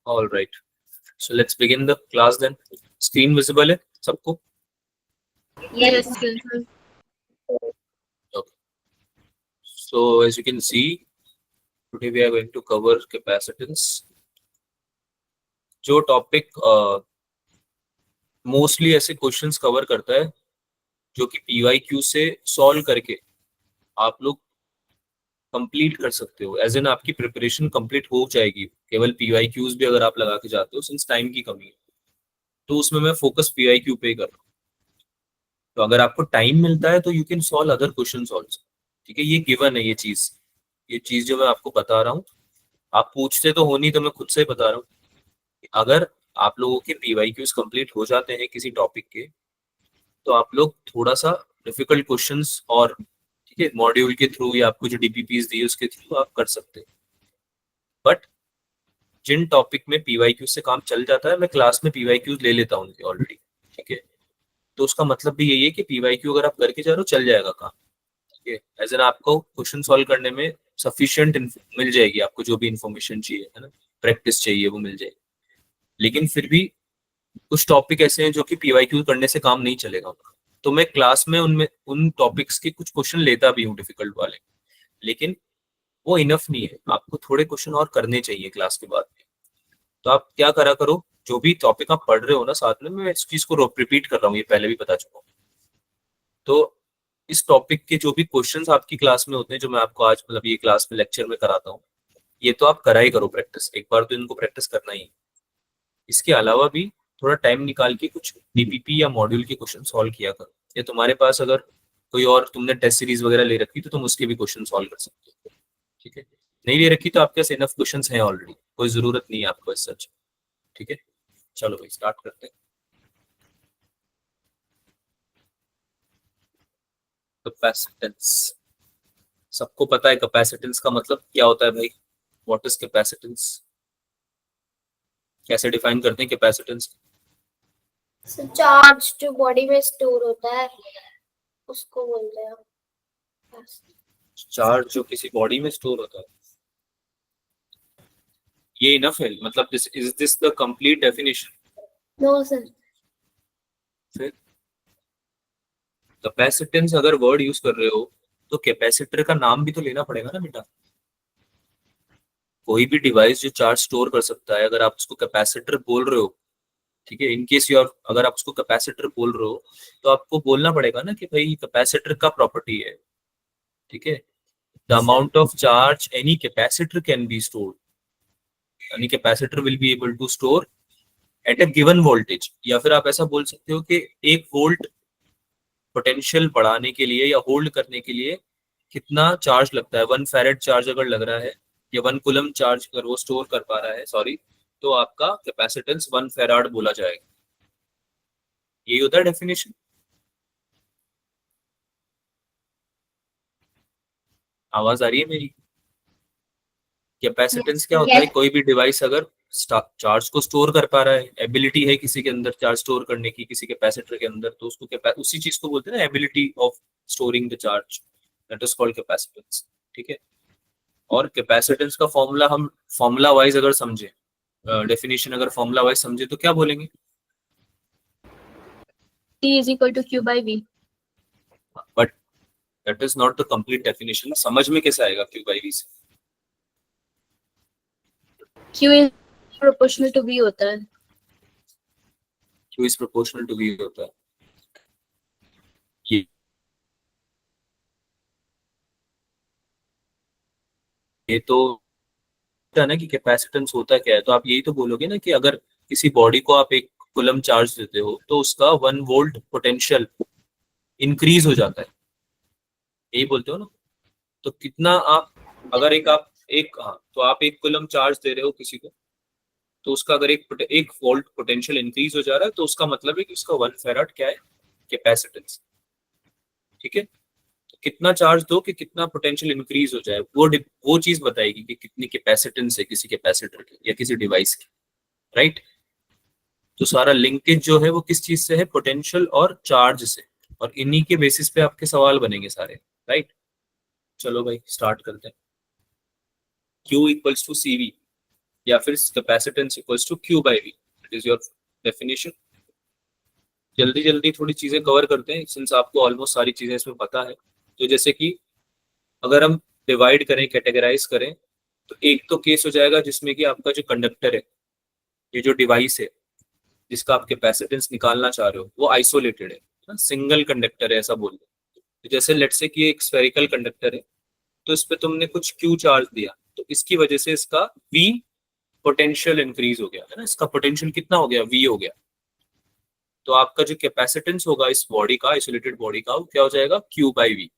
All right. So let's begin the class then. Screen visible है सबको? Yes, sir. Okay. So as you can see, today we are going to cover capacitance. जो topic mostly ऐसे questions cover करता है जो कि PYQ से solve करके आप लोग कंप्लीट कर सकते हो, एज एन आपकी प्रिपरेशन कंप्लीट हो जाएगी। केवल PYQs भी अगर आप लगा के जाते हो, सिंस टाइम की कमी है तो उसमें मैं फोकस PYQ पे ही कर रहा हूँ। तो अगर आपको टाइम मिलता है तो you can solve other questions also, ठीक है। ये गिवन है, ये चीज जो मैं आपको बता रहा हूँ। आप पूछते तो हो नहीं, तो मैं खुद से बता रहा हूँ। अगर आप लोगों के PYQs कंप्लीट हो जाते हैं किसी टॉपिक के, तो आप लोग थोड़ा सा डिफिकल्ट क्वेश्चंस और ठीक है मॉड्यूल के थ्रू या आपको जो DPPs दिए उसके थ्रू आप कर सकते हैं। बट जिन टॉपिक में PYQ से काम चल जाता है, मैं क्लास में PYQ ले लेता हूँ ऑलरेडी, ठीक है। तो उसका मतलब भी यही है कि PYQ अगर आप करके जा रहे हो चल जाएगा काम, ठीक है। एज एन आपको क्वेश्चन सॉल्व करने में सफिशिएंट मिल जाएगी, आपको जो भी इंफॉर्मेशन चाहिए है ना, प्रैक्टिस चाहिए, वो मिल जाएगी। लेकिन फिर भी कुछ टॉपिक ऐसे हैं जो कि PYQ करने से काम नहीं चलेगा, तो मैं क्लास में उनमें उन टॉपिक्स के कुछ क्वेश्चन लेता भी हूँ डिफिकल्ट वाले। लेकिन वो इनफ नहीं है, आपको थोड़े क्वेश्चन और करने चाहिए क्लास के बाद में। तो आप क्या करा करो, जो भी टॉपिक आप पढ़ रहे हो ना, साथ में मैं इस चीज को रिपीट कर रहा हूँ, ये पहले भी बता चुका हूँ। तो इस टॉपिक के जो भी क्वेश्चंस आपकी क्लास में होते हैं, जो मैं आपको आज मतलब ये क्लास में लेक्चर में कराता हूँ, ये तो आप करा ही करो प्रैक्टिस, एक बार तो इनको प्रैक्टिस करना ही है। इसके अलावा भी थोड़ा टाइम निकाल के कुछ DPP या मॉड्यूल के क्वेश्चन सॉल्व किया करो। या तुम्हारे पास अगर कोई और तुमने टेस्ट सीरीज वगैरह ले रखी तो तुम उसके भी क्वेश्चन सॉल्व कर सकते हो, ठीक है। नहीं ले रखी तो आपके पास इनफ क्वेश्चन हैं ऑलरेडी, कोई जरूरत नहीं है आपको सच, ठीक है। चलो भाई स्टार्ट करते हैं। कैपेसिटेंस सबको पता है, कैपेसिटेंस का मतलब क्या होता है भाई? What is capacitance? कैसे डिफाइन करते हैं कैपेसिटेंस? चार्ज जो बॉडी में स्टोर होता है उसको बोलते हैं। चार्ज जो किसी बॉडी में स्टोर होता है, ये इनफ है? मतलब is this the complete definition? No sir. फिर कैपेसिटेंस अगर वर्ड यूज कर रहे हो तो कैपेसिटर का नाम भी तो लेना पड़ेगा ना बेटा। कोई भी डिवाइस जो चार्ज स्टोर कर सकता है, अगर आप उसको कैपेसिटर बोल रहे हो, ठीक है, इनकेस यू अगर आप उसको कैपेसिटर बोल रहे हो तो आपको बोलना पड़ेगा ना कि भाई कैपेसिटर का प्रॉपर्टी है, ठीक है, the amount of charge any capacitor can be stored, यानी capacitor will be able to store at a given voltage. या फिर आप ऐसा बोल सकते हो कि 1 वोल्ट पोटेंशियल बढ़ाने के लिए या होल्ड करने के लिए कितना चार्ज लगता है। 1 फैरेड चार्ज अगर लग रहा है या 1 कूलम चार्ज अगर वो स्टोर कर पा रहा है, सॉरी, तो आपका कैपेसिटेंस 1 फैराड बोला जाएगा। यही होता है डेफिनेशन। आवाज आ रही है मेरी? कैपेसिटेंस क्या होता है? कोई भी डिवाइस अगर चार्ज को स्टोर कर पा रहा है, एबिलिटी है किसी के अंदर चार्ज स्टोर करने की, किसी कैपेसिटर के अंदर, तो उसको उसी चीज को बोलते हैं ना, ability of storing the charge, that is called capacitance, ठीक है। और कैपेसिटेंस का फॉर्मूला हम फॉर्मूला वाइज अगर समझे, डेफिनेशन अगर फॉर्मूला वाइज समझे तो क्या बोलेंगे? T is equal to Q by V. But that is not the complete definition. समझ में कैसे आएगा Q by V से? Q is proportional to V होता है। Q is proportional to V होता है। ये तो है ना कि कैपेसिटेंस होता क्या है, तो आप यही तो बोलोगे ना कि अगर किसी बॉडी को आप 1 कूलम चार्ज देते हो तो उसका 1 वोल्ट पोटेंशियल इंक्रीज हो जाता है, यही बोलते हो ना। तो कितना आप अगर एक हाँ, तो आप 1 कूलम चार्ज दे रहे हो किसी को, तो उसका अगर 1 वोल्ट पोटेंशियल इंक्रीज हो जा रहा है तो उसका मतलब है कि उसका 1 फैराड क्या है? कैपेसिटेंस, ठीक है। तो कितना चार्ज दो कि कितना पोटेंशियल इंक्रीज हो जाए, वो चीज बताएगी कि कितनी कैपेसिटेंस है किसी कैपेसिटर की या किसी डिवाइस की, राइट। तो सारा लिंकेज जो है वो किस चीज से है? पोटेंशियल और चार्ज से, और इन्हीं के बेसिस पे आपके सवाल बनेंगे सारे, राइट। चलो भाई स्टार्ट करते हैं। Q इक्वल्स टू CV, या फिर capacitance equals to Q by V, it is your definition. जल्दी जल्दी थोड़ी चीजें कवर करते हैं सिंस आपको ऑलमोस्ट सारी चीजें इसमें पता है। तो जैसे कि अगर हम डिवाइड करें, कैटेगराइज करें, तो एक तो केस हो जाएगा जिसमें कि आपका जो कंडक्टर है, ये जो डिवाइस है जिसका आप कैपेसिटेंस निकालना चाह रहे हो, वो आइसोलेटेड है, सिंगल कंडक्टर है ऐसा बोल रहे हैं। तो जैसे लेट्स से कि एक स्फेरिकल कंडक्टर है, तो इस पे तुमने कुछ क्यू चार्ज दिया, तो इसकी वजह से इसका वी पोटेंशियल इंक्रीज हो गया है ना, इसका पोटेंशियल कितना हो गया, वी हो गया। तो आपका जो कैपेसिटेंस होगा इस बॉडी का, आइसोलेटेड बॉडी का, वो क्या हो जाएगा, क्यू बाई वी।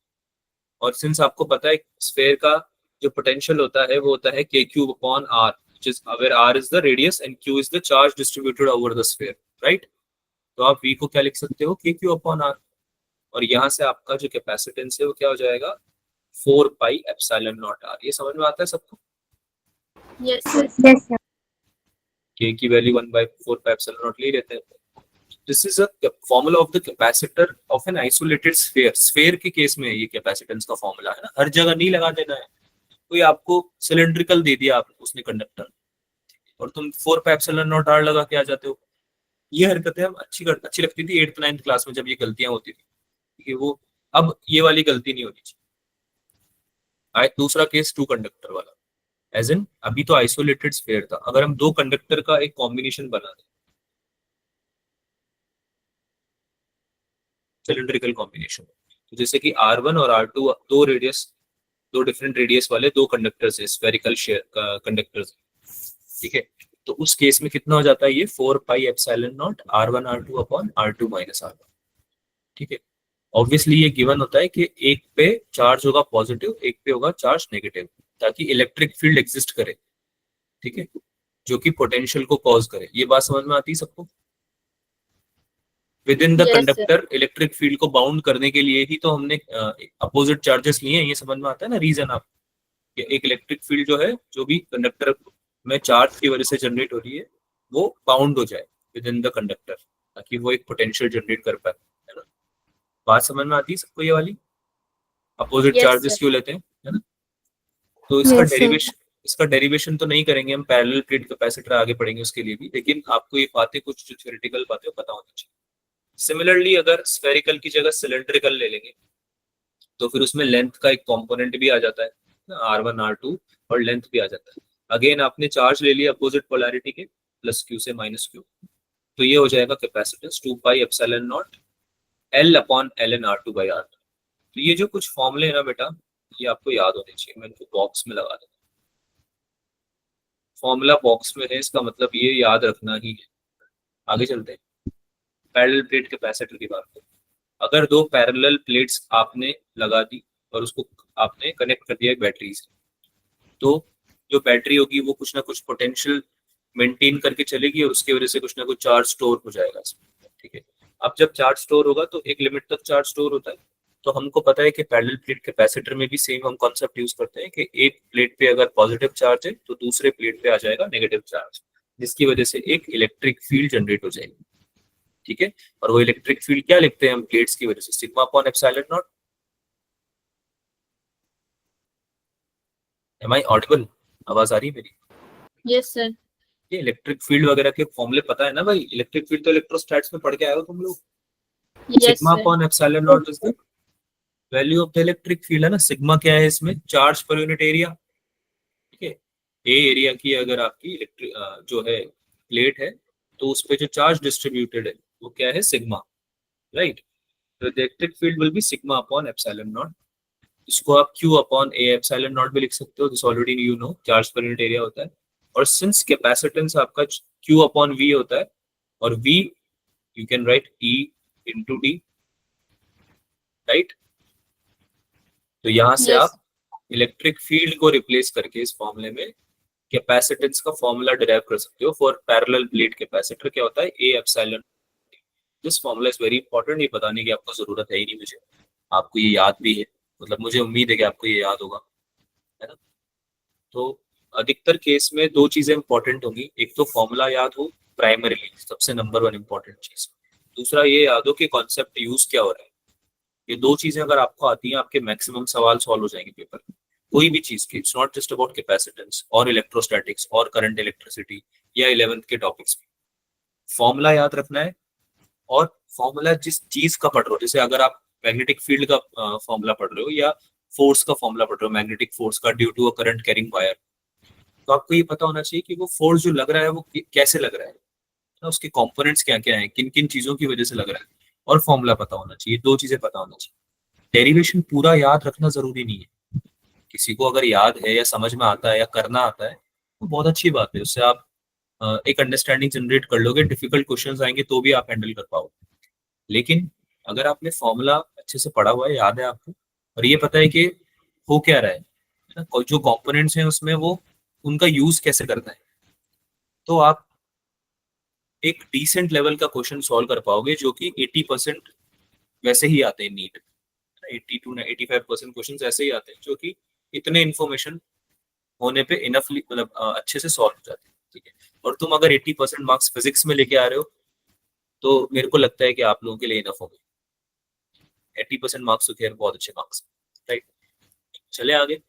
और सिंस आपको पता है स्फेयर का जो पोटेंशियल होता है वो होता है के cube upon R, where R is the radius and Q is the charge distributed over the sphere, right. तो आप वी को क्या लिख सकते हो, के क्यू अपॉन आर। और यहाँ से आपका जो कैपेसिटेंस है वो क्या हो जाएगा, 4 पाई एप्सिलॉन नॉट आर। ये समझ में आता है सबको? Yes sir. Yes, sir. के की वैल्यू 1/4 पाई एप्सिलॉन नॉट ले लेते हैं। This is a formula of the capacitor of an isolated sphere. Sphere के केस में ये कैपेसिटेंस का फॉर्मूला है ना, हर जगह नहीं लगा देना है। कोई आपको सिलेंड्रिकल दे दिया आप उसने कंडक्टर, और तुम 4 पाई एप्सिलॉन नॉट आर लगा के आ जाते हो। ये हरकतें हम अच्छी लगती थी 8th 9th क्लास में जब ये गलतियां होती थी, कि वो अब ये वाली गलती नहीं होनी चाहिए। दूसरा केस टू कंडक्टर वाला, एज इन अभी तो आइसोलेटेड स्फेयर था, अगर हम दो कंडक्टर का एक कॉम्बिनेशन बना दें, सिलिंड्रिकल कॉम्बिनेशन, तो जैसे कि R1 और R2 दो डिफरेंट रेडियस वाले दो कंडक्टर्स है, स्फेरिकल शेयर कंडक्टर्स, ठीक है। तो उस केस में कितना हो जाता है, ये 4 pi epsilon not R1 R2 upon R2 minus R1, ठीक है। ऑब्वियसली ये गिवन होता है कि एक पे चार्ज होगा पॉजिटिव, एक पे होगा चार्ज नेगेटिव, ताकि इलेक्ट्रिक फील्ड एग्जिस्ट करे, ठीक है, जो कि पोटेंशियल को कॉज करे। ये बात समझ में आती है सबको? With in the Yes, conductor electric field को बाउंड करने के लिए ही तो हमने अपोजिट चार्जेस लिए हैं। ये समझ में आता है ना रीजन? आप एक इलेक्ट्रिक फील्ड जो है, जो भी कंडक्टर में चार्ज की वजह से जनरेट हो रही है, वो बाउंड हो जाए विद इन द कंडक्टर, ताकि वो एक पोटेंशियल जनरेट कर पाए, है ना। बात समझ में आती है सबको ये वाली? Opposite Yes, charges sir. क्यों लेते हैं, है ना। तो इसका Yes, sir. डेरिवेशन तो नहीं करेंगे हम, पैरेलल प्लेट कैपेसिटर आगे पढ़ेंगे उसके लिए भी, लेकिन आपको ये बातें, कुछ जो थ्योरेटिकल बातें पता होनी चाहिए। सिमिलरली अगर स्फेरिकल की जगह सिलेंड्रिकल ले लेंगे, तो फिर उसमें लेंथ का एक कंपोनेंट भी आ जाता है, R1 R2, और लेंथ भी आ जाता है। अगेन आपने चार्ज ले लिया अपोजिट पोलैरिटी के, प्लस क्यू से माइनस क्यू, तो ये हो जाएगा capacitance 2 pi epsilon not L upon ln R2 by R। तो ये जो कुछ फॉर्मूले है ना बेटा, ये आपको याद होने चाहिए। मैं इनको बॉक्स में लगा देता हूँ, फॉर्मूला बॉक्स में है, इसका मतलब ये याद रखना ही है। आगे चलते हैं, पैरेलल प्लेट कैपेसिटर की बात करें। अगर दो पैरेलल प्लेट्स आपने लगा दी और उसको आपने कनेक्ट कर दिया बैटरी से, तो जो बैटरी होगी वो कुछ ना कुछ पोटेंशियल मेंटेन करके चलेगी, और उसकी वजह से कुछ ना कुछ चार्ज स्टोर हो जाएगा इसमें, ठीक है। अब जब चार्ज स्टोर होगा तो एक लिमिट तक चार्ज स्टोर होता है। तो हमको पता है कि पैरेलल प्लेट कैपेसिटर में भी सेम हम कॉन्सेप्ट यूज करते हैं कि एक प्लेट पे अगर पॉजिटिव चार्ज है तो दूसरे प्लेट पे आ जाएगा नेगेटिव चार्ज, जिसकी वजह से एक इलेक्ट्रिक फील्ड जनरेट हो जाएगी, ठीक है। और वो इलेक्ट्रिक फील्ड क्या लिखते हैं हम प्लेट्स की वजह से, sigma upon epsilon naught. Am I audible? आवाज आ रही है मेरी? Yes, sir. ये इलेक्ट्रिक फील्ड वगैरह के फॉर्मूले पता है ना भाई? इलेक्ट्रिक फील्ड तो इलेक्ट्रोस्टैट्स में पढ़ के आए हो तुम लोग। Yes, sigma sir. Upon epsilon not is the value of the electric field, है ना। सिग्मा क्या है इसमें, चार्ज पर यूनिट एरिया, ठीक है। ए एरिया की अगर आपकी जो है प्लेट है, तो उस पे जो चार्ज डिस्ट्रीब्यूटेड है वो क्या है, सिग्मा, राइट। तो the electric field will be sigma upon epsilon not. इसको आप Q upon A epsilon not भी लिख सकते हो, this already you know, charge per unit area होता है। और सिंस कैपेसिटेंस आपका Q अपॉन V होता है, और V you can write E into D, right. तो यहां से Yes. आप इलेक्ट्रिक फील्ड को रिप्लेस करके इस फॉर्मूले में कैपेसिटेंस का फॉर्मूला डिराइव कर सकते हो। फॉर पैरेलल प्लेट कैपेसिटर क्या होता है, A epsilon. This formula is very important, ये बताने की आपको जरूरत है ही नहीं मुझे, आपको ये याद भी है, मतलब मुझे उम्मीद है कि आपको ये याद होगा, है ना। तो अधिकतर केस में दो चीजें इंपॉर्टेंट होंगी, एक तो फॉर्मूला याद हो प्राइमरीली, सबसे नंबर 1 इंपॉर्टेंट चीज। दूसरा ये याद हो कि कॉन्सेप्ट यूज क्या हो रहा है। ये दो चीजें अगर आपको आती हैं, आपके मैक्सिमम सवाल सॉल्व हो जाएंगे पेपर में। कोई भी चीज की, it's not just about capacitance और इलेक्ट्रोस्टैटिक्स और करंट इलेक्ट्रिसिटी या 11th के टॉपिक्स में, फॉर्मूला याद रखना है। और फॉर्मूला जिस चीज का पढ़ रहे हो, जैसे अगर आप मैग्नेटिक फील्ड का फॉर्मूला पढ़ रहे हो या फोर्स का फॉर्मूला पढ़ रहे हो, मैग्नेटिक फोर्स का due to a current carrying wire, तो आपको ये पता होना चाहिए कि वो फोर्स जो लग रहा है वो कैसे लग रहा है ना, उसके कंपोनेंट्स क्या क्या हैं, किन किन चीजों की वजह से लग रहा है, और फॉर्मूला पता होना चाहिए। दो चीजें पता होना चाहिए। डेरिवेशन पूरा याद रखना जरूरी नहीं है। किसी को अगर याद है या समझ में आता है या करना आता है तो बहुत अच्छी बात है, उससे आप एक अंडरस्टैंडिंग जनरेट कर लोगे। डिफिकल्ट क्वेश्चंस आएंगे तो भी आप हैंडल कर पाओगे। लेकिन अगर आपने फॉर्मूला अच्छे से पढ़ा हुआ है, याद है आपको, और ये पता है कि हो क्या रहा है ना, जो कंपोनेंट्स हैं उसमें वो उनका यूज कैसे करना है, तो आप एक डिसेंट लेवल का क्वेश्चन सॉल्व कर पाओगे, जो कि 80% वैसे ही आते हैं नीट। 80 to 85% क्वेश्चन ऐसे ही आते हैं जो कि इतने इन्फॉर्मेशन होने पे इनफली मतलब अच्छे से सॉल्व हो जाते हैं। ठीक है, और तुम अगर 80% मार्क्स फिजिक्स में लेके आ रहे हो तो मेरे को लगता है कि आप लोगों के लिए इनफ होंगे। 80% मार्क्स तो खैर बहुत अच्छे मार्क्स, राइट। चले आगे।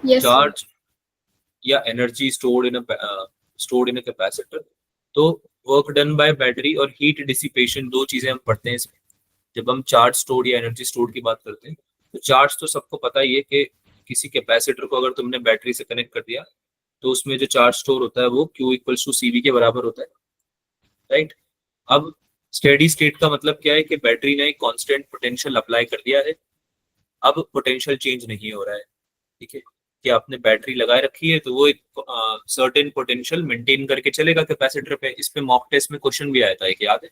Yes sir. चार्ज या energy stored in a capacitor, तो वर्क डन बाय बैटरी और हीट डिसिपेशन, दो चीजें हम पढ़ते हैं इसमें जब हम चार्ज स्टोर्ड या एनर्जी स्टोर्ड की बात करते हैं। तो चार्ज तो सबको पता ही है कि किसी कैपेसिटर को अगर तुमने बैटरी से कनेक्ट कर दिया तो उसमें जो चार्ज स्टोर होता है वो Q इक्वल्स टू CV के बराबर होता है, राइट। अब स्टेडी स्टेट का मतलब क्या है कि बैटरी ने एक कांस्टेंट पोटेंशियल अप्लाई कर दिया है, अब पोटेंशियल चेंज नहीं हो रहा है। ठीक है, कि आपने बैटरी लगाए रखी है तो वो एक सर्टेन पोटेंशियल मेंटेन करके चलेगा कैपेसिटर पे। इस पे मॉक टेस्ट में क्वेश्चन भी आया था, एक याद है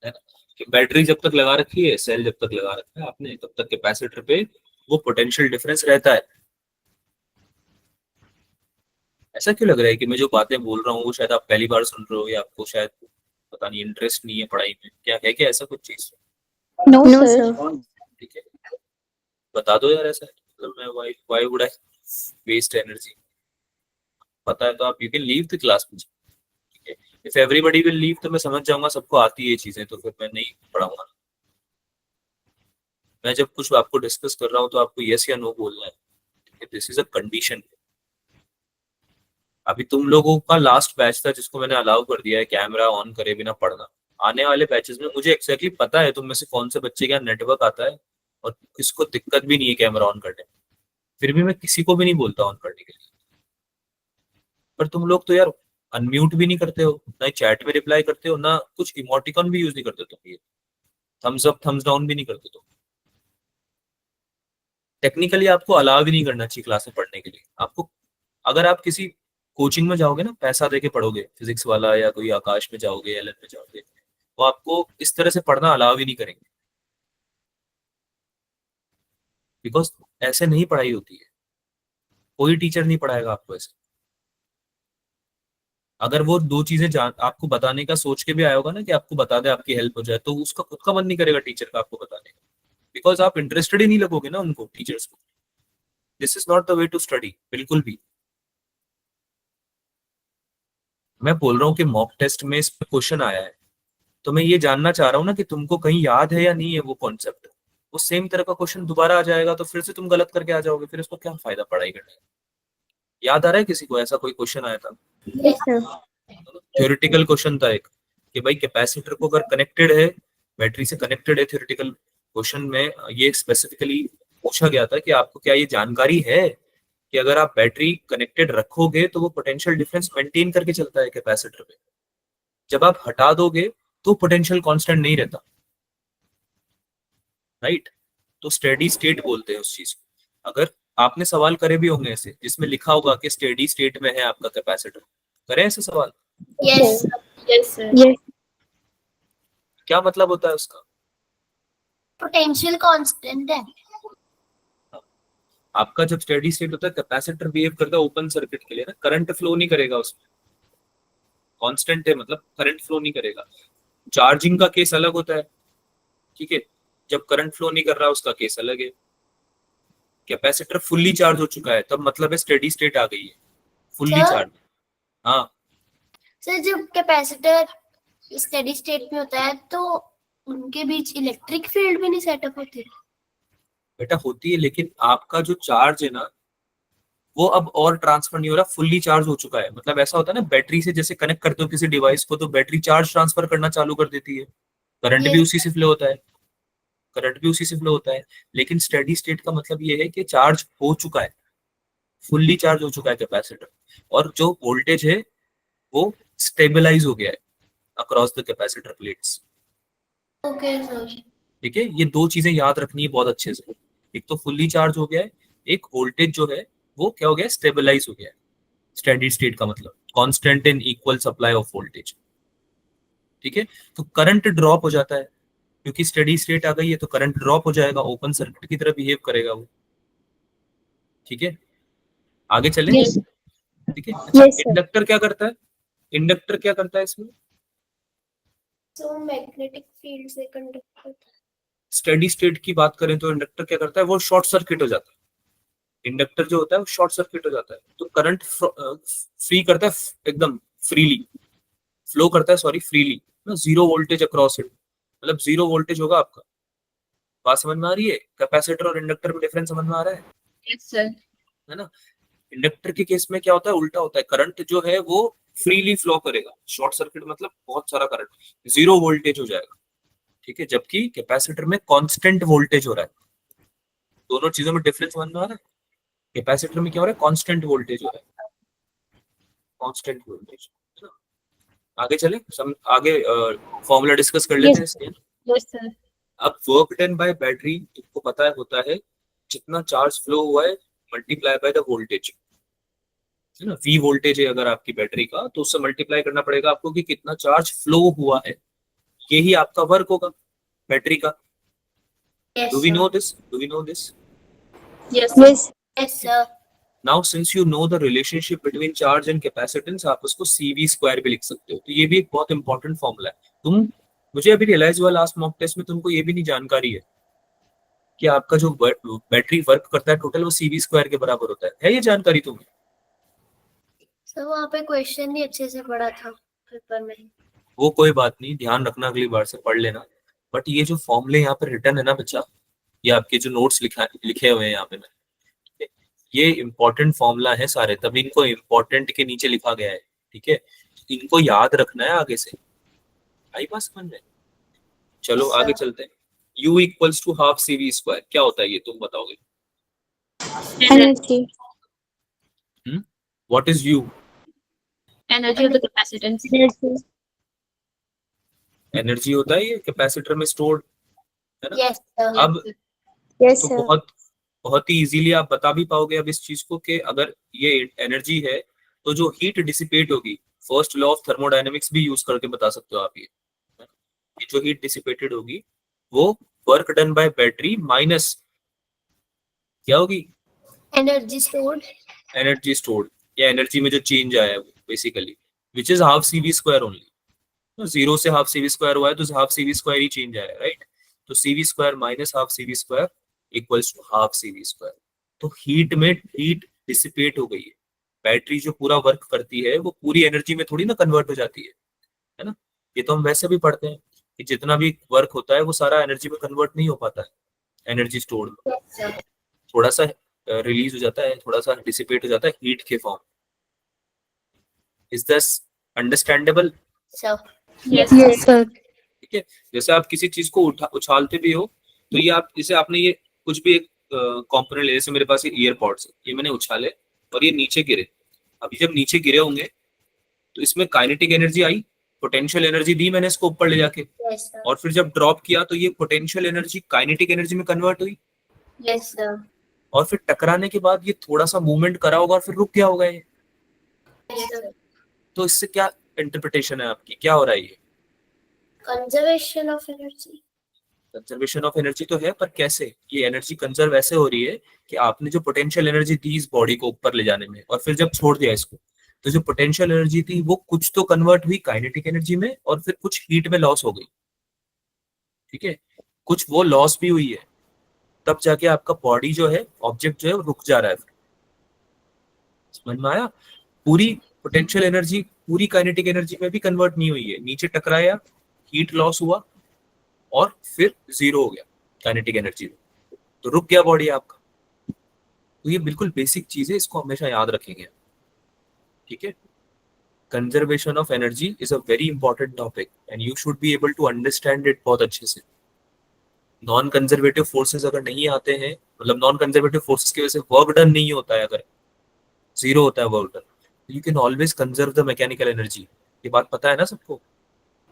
ना, कि बैटरी जब तक लगा रखी है, सेल जब तक लगा रखा है आपने, तब तक कैपेसिटर पे वो पोटेंशियल डिफरेंस रहता है। ऐसा क्यों लग रहा है कि मैं जो बातें बोल रहा हूँ वो शायद आप पहली बार सुन रहे हो, या आपको शायद पता नहीं इंटरेस्ट नहीं है पढ़ाई में, क्या है क्या ऐसा कुछ चीज? No sir. ठीक है, बता दो यार, ऐसा है मतलब मैं why would I waste energy. पता है तो आप you can leave the class. ठीक है, इफ एवरीबॉडी विल लीव तो मैं समझ जाऊंगा सबको आती है ये चीजें, तो फिर मैं नहीं पढ़ाऊंगा। मैं जब कुछ आपको डिस्कस कर रहा हूँ तो आपको यस या नो बोलना है, दिस इज अ कंडीशन। अभी तुम लोगों का लास्ट बैच था जिसको मैंने अलाउ कर दिया है कैमरा ऑन करे बिना पढ़ना। आने वाले बैचेस में मुझे एक्जैक्टली पता है तुम में से कौन से बच्चे का नेटवर्क आता है और किसको दिक्कत भी नहीं है कैमरा ऑन करने में, फिर भी मैं किसी को भी नहीं बोलता ऑन करने के लिए। पर तुम लोग तो यार अनम्यूट भी नहीं करते हो, ना चैट में रिप्लाई करते हो, ना कुछ इमोटिकॉन भी यूज नहीं करते तुम। ये थम्स अप थम्स डाउन भी नहीं करते तुम। टेक्निकली आपको अलाउ भी नहीं करना चाहिए क्लास में पढ़ने के लिए। आपको अगर आप किसी कोचिंग में जाओगे ना, पैसा देके पढ़ोगे, फिजिक्स वाला या कोई आकाश में जाओगे, एलन में जाओगे, तो आपको इस तरह से पढ़ना अलाउ भी नहीं करेंगे, बिकॉज ऐसे नहीं पढ़ाई होती है। कोई टीचर नहीं पढ़ाएगा आपको ऐसे। अगर वो दो चीजें जान आपको बताने का सोच के भी आया होगा ना कि आपको बता दे आपकी हेल्प हो जाए, तो उसका खुद का मन नहीं करेगा टीचर का आपको बताने का, बिकॉज आप इंटरेस्टेड ही नहीं लगोगे ना उनको, टीचर्स को। This is not the way to study, बिल्कुल भी। मैं बोल रहा हूँ कि मॉक टेस्ट में इस पे क्वेश्चन आया है, तो मैं ये जानना चाह रहा हूँ ना कि तुमको कहीं याद है या नहीं है वो कॉन्सेप्ट। वो सेम तरह का क्वेश्चन दोबारा आ जाएगा तो फिर से तुम गलत करके आ जाओगे, फिर उसको क्या फायदा पढ़ाई करने का? याद आ रहा है किसी को ऐसा कोई क्वेश्चन आया था? Yes sir. थ्योरेटिकल क्वेश्चन था एक, कि भाई कैपेसिटर को अगर कनेक्टेड है, बैटरी से कनेक्टेड है, थ्योरेटिकल क्वेश्चन में ये स्पेसिफिकली पूछा गया था कि आपको क्या ये जानकारी है कि अगर आप बैटरी कनेक्टेड रखोगे तो वो पोटेंशियल डिफरेंस मेंटेन करके चलता है कैपेसिटर पे, जब आप हटा दोगे तो पोटेंशियल कांस्टेंट नहीं रहता, राइट। तो स्टेडी स्टेट बोलते हैं उस चीज को। अगर आपने सवाल करे भी होंगे ऐसे जिसमें लिखा होगा कि स्टेडी स्टेट में है आपका कैपेसिटर, करे ऐसे सवाल? Yes yes sir. यस। क्या मतलब होता है उसका? पोटेंशियल कांस्टेंट है। आपका जब स्टेडी स्टेट होता है, कैपेसिटर बिहेव करता है ओपन सर्किट के लिए ना, करंट फ्लो नहीं करेगा उसमें। कांस्टेंट है मतलब करंट फ्लो नहीं करेगा। चार्जिंग का केस अलग होता है, ठीक है, जब करंट फ्लो नहीं कर रहा उसका केस अलग है। कैपेसिटर फुल्ली चार्ज हो चुका है तब मतलब है स्टेडी स्टेट आ गई है, फुल्ली सर चार्ज। हाँ, सर जब कैपेसिटर स्टेडी स्टेट में होता है तो उनके बीच इलेक्ट्रिक फील्ड भी नहीं सेटअप होती? बेटा होती है, लेकिन आपका जो चार्ज है ना वो अब और ट्रांसफर नहीं हो रहा, फुल्ली चार्ज हो चुका है। मतलब ऐसा होता है ना, बैटरी से जैसे कनेक्ट करते हो किसी डिवाइस को तो बैटरी चार्ज ट्रांसफर करना चालू कर देती है, करंट भी Yes. उसी से फ्लो होता है, करंट भी उसी से फ्लो होता है। लेकिन स्टेडी स्टेट का मतलब ये है कि चार्ज हो चुका है, फुल्ली चार्ज हो चुका है कैपेसिटर, और जो वोल्टेज है वो स्टेबलाइज हो गया है across the capacitor plates. Okay, sir. ठीक है, ये दो चीजें याद रखनी है बहुत अच्छे से। एक तो फुल्ली चार्ज हो गया है, एक वोल्टेज जो है वो क्या हो गया है, स्टेबलाइज हो गया है। स्टेडी स्टेट का मतलब constant and equal supply of voltage. ठीक है, तो करंट ड्रॉप हो जाता है, क्योंकि स्टेडी स्टेट आ गई है तो करंट ड्रॉप हो जाएगा, ओपन सर्किट की तरह बिहेव करेगा वो। ठीक है, आगे चले। Yes. ठीक है, अच्छा Yes, sir. इंडक्टर क्या करता है, इंडक्टर क्या करता है इसमें? So magnetic field से conduct होता स्टेडी स्टेट की बात करें तो इंडक्टर क्या करता है, वो शॉर्ट सर्किट हो जाता है। इंडक्टर जो होता है वो शॉर्ट सर्किट हो जाता है, तो करंट फ्री करता है, एकदम फ्रीली फ्लो करता है, सॉरी फ्रीली ना, जीरो वोल्टेज अक्रॉस इट, मतलब जीरो वोल्टेज होगा आपका। बात समझ में आ रही है? कैपेसिटर और इंडक्टर में डिफरेंस समझ में आ रहा है? Yes, sir. है ना। इंडक्टर के केस में क्या होता है, उल्टा होता है, करंट जो है वो फ्रीली फ्लो करेगा, शॉर्ट सर्किट मतलब बहुत सारा करंट, जीरो वोल्टेज हो जाएगा। ठीक है, जबकि कैपेसिटर में कांस्टेंट वोल्टेज हो रहा है। दोनों चीजों में डिफरेंस समझ में आ रहा है? कैपेसिटर में क्या हो रहा है, कांस्टेंट वोल्टेज हो रहा है, कांस्टेंट वोल्टेज। आगे चले, सम आगे फॉर्मूला डिस्कस कर लेते हैं Yes. इसके। Yes, sir. अब वर्क डन बाय बैटरी तुमको पता है होता है जितना चार्ज फ्लो हुआ है मल्टीप्लाई बाय द वोल्टेज, है ना। वी वोल्टेज है अगर आपकी बैटरी का, तो उससे मल्टीप्लाई करना पड़ेगा आपको कि कितना चार्ज फ्लो हुआ है, यही आपका वर्क होगा बैटरी का। है। Do we know this, do we know this? Yes. Yes. Yes, sir. Now since you know the relationship between charge and capacitance, आप उसको CV स्क्वायर भी लिख सकते हो। तो ये भी एक बहुत इंपॉर्टेंट फॉर्मूला है। तुम, मुझे अभी रियलाइज हुआ लास्ट मॉक टेस्ट में तुमको ये भी नहीं जानकारी है कि आपका जो बैटरी वर्क करता है टोटल वो CV स्क्वायर के बराबर होता है ये जानकारी तुम्हें? सर वहाँ पे क्वेश्चन नहीं अच्छे से पढ़ा था पेपर में। वो कोई बात नहीं, ध्यान रखना, अगली बार से पढ़ लेना। बट ये जो फॉर्मूले यहाँ पर रिटर्न है ना बच्चा, ये आपके जो नोट्स लिखे हुए हैं यहाँ पे, मैं ये इंपॉर्टेंट फॉर्मूला है सारे, तभी इनको इंपॉर्टेंट के नीचे लिखा गया है। ठीक है, इनको याद रखना है आगे से। आई बात समझ में? चलो Yes, आगे sir. चलते हैं। U equals to half CV square क्या होता है ये तुम बताओगे? Energy. What is U? Energy of the capacitance. Energy. Energy होता है ये कैपेसिटर में स्टोर्ड, है ना। Yes, sir. अब Yes, तो sir. बहुत बहुत ही इजीली आप बता भी पाओगे अब इस चीज को कि अगर ये एनर्जी है तो जो हीट डिसिपेट होगी, फर्स्ट लॉ ऑफ थर्मोडायनेमिक्स भी यूज करके बता सकते हो आप ये जो हीट डिसिपेटेड होगी वो work done by battery minus क्या होगी, Energy stored. एनर्जी स्टोर्ड, या एनर्जी में जो चेंज आया है वो basically, which is half CV square only. Zero से हाफ CV स्क्वायर हुआ है तो हाफ CV स्क्वायर ही चेंज आया है, राइट। तो CV square minus half CV square equals to half CV square. तो हीट में हीट डिसिपेट हो गई है, बैटरी जो पूरा वर्क करती है वो पूरी एनर्जी में थोड़ी ना कन्वर्ट हो जाती है ना। ये तो हम वैसे भी पढ़ते हैं कि जितना भी वर्क होता है वो सारा एनर्जी में कन्वर्ट नहीं हो पाता है, एनर्जी स्टोर्ड Yes, sir. थोड़ा सा रिलीज हो जाता है, थोड़ा सा डिसिपेट हो जाता है हीट के form. Is this understandable? Sir. Yes, sir. ठीक है, जैसे आप किसी चीज को उछालते भी हो तो ये आप, जैसे आपने ये कुछ भी एक कंपोनेंट ले, जैसे मेरे पास ये ईयरपॉड्स है, ये मैंने उछाले और ये नीचे गिरे। अभी जब नीचे गिरे होंगे तो इसमें काइनेटिक एनर्जी आई, पोटेंशियल एनर्जी दी मैंने इसको ऊपर ले जाके, Yes, sir. और फिर जब ड्रॉप किया तो ये पोटेंशियल एनर्जी काइनेटिक एनर्जी में कन्वर्ट हुई, Yes, sir. और फिर टकराने के बाद ये थोड़ा सा मूवमेंट करा होगा और फिर रुक गया होगा ये। Yes, sir. तो इससे क्या इंटरप्रिटेशन है आपकी, क्या हो रहा है ये? Conservation of energy. Conservation of energy तो है, पर कैसे? ये एनर्जी कंजर्व ऐसे हो रही है कि आपने जो पोटेंशियल एनर्जी दी इस बॉडी को ऊपर ले जाने में, और फिर जब छोड़ दिया इसको, तो जो पोटेंशियल एनर्जी थी वो कुछ तो कन्वर्ट हुई काइनेटिक एनर्जी में और फिर कुछ हीट में लॉस हो गई। ठीक है, कुछ वो लॉस भी हुई है, तब जाके आपका बॉडी जो है, ऑब्जेक्ट जो है वो रुक जा रहा है। समझ में आया? पूरी पोटेंशियल एनर्जी पूरी काइनेटिक एनर्जी में भी कन्वर्ट नहीं हुई है, नीचे टकराया, हीट लॉस हुआ और फिर जीरो हो गया काइनेटिक एनर्जी। तो रुक गया बॉडी आपका। तो ये बिल्कुल बेसिक चीज है, इसको हमेशा याद रखेंगे, ठीक है। Conservation of energy is a very important topic and you should be able to understand it बहुत अच्छे से। नॉन कंजर्वेटिव फोर्सेस अगर नहीं आते हैं, मतलब नॉन कंजर्वेटिव फोर्सेस की वजह से वर्क डन नहीं होता है, अगर जीरो होता है work done, you can always conserve the mechanical energy. ये बात पता है ना सबको?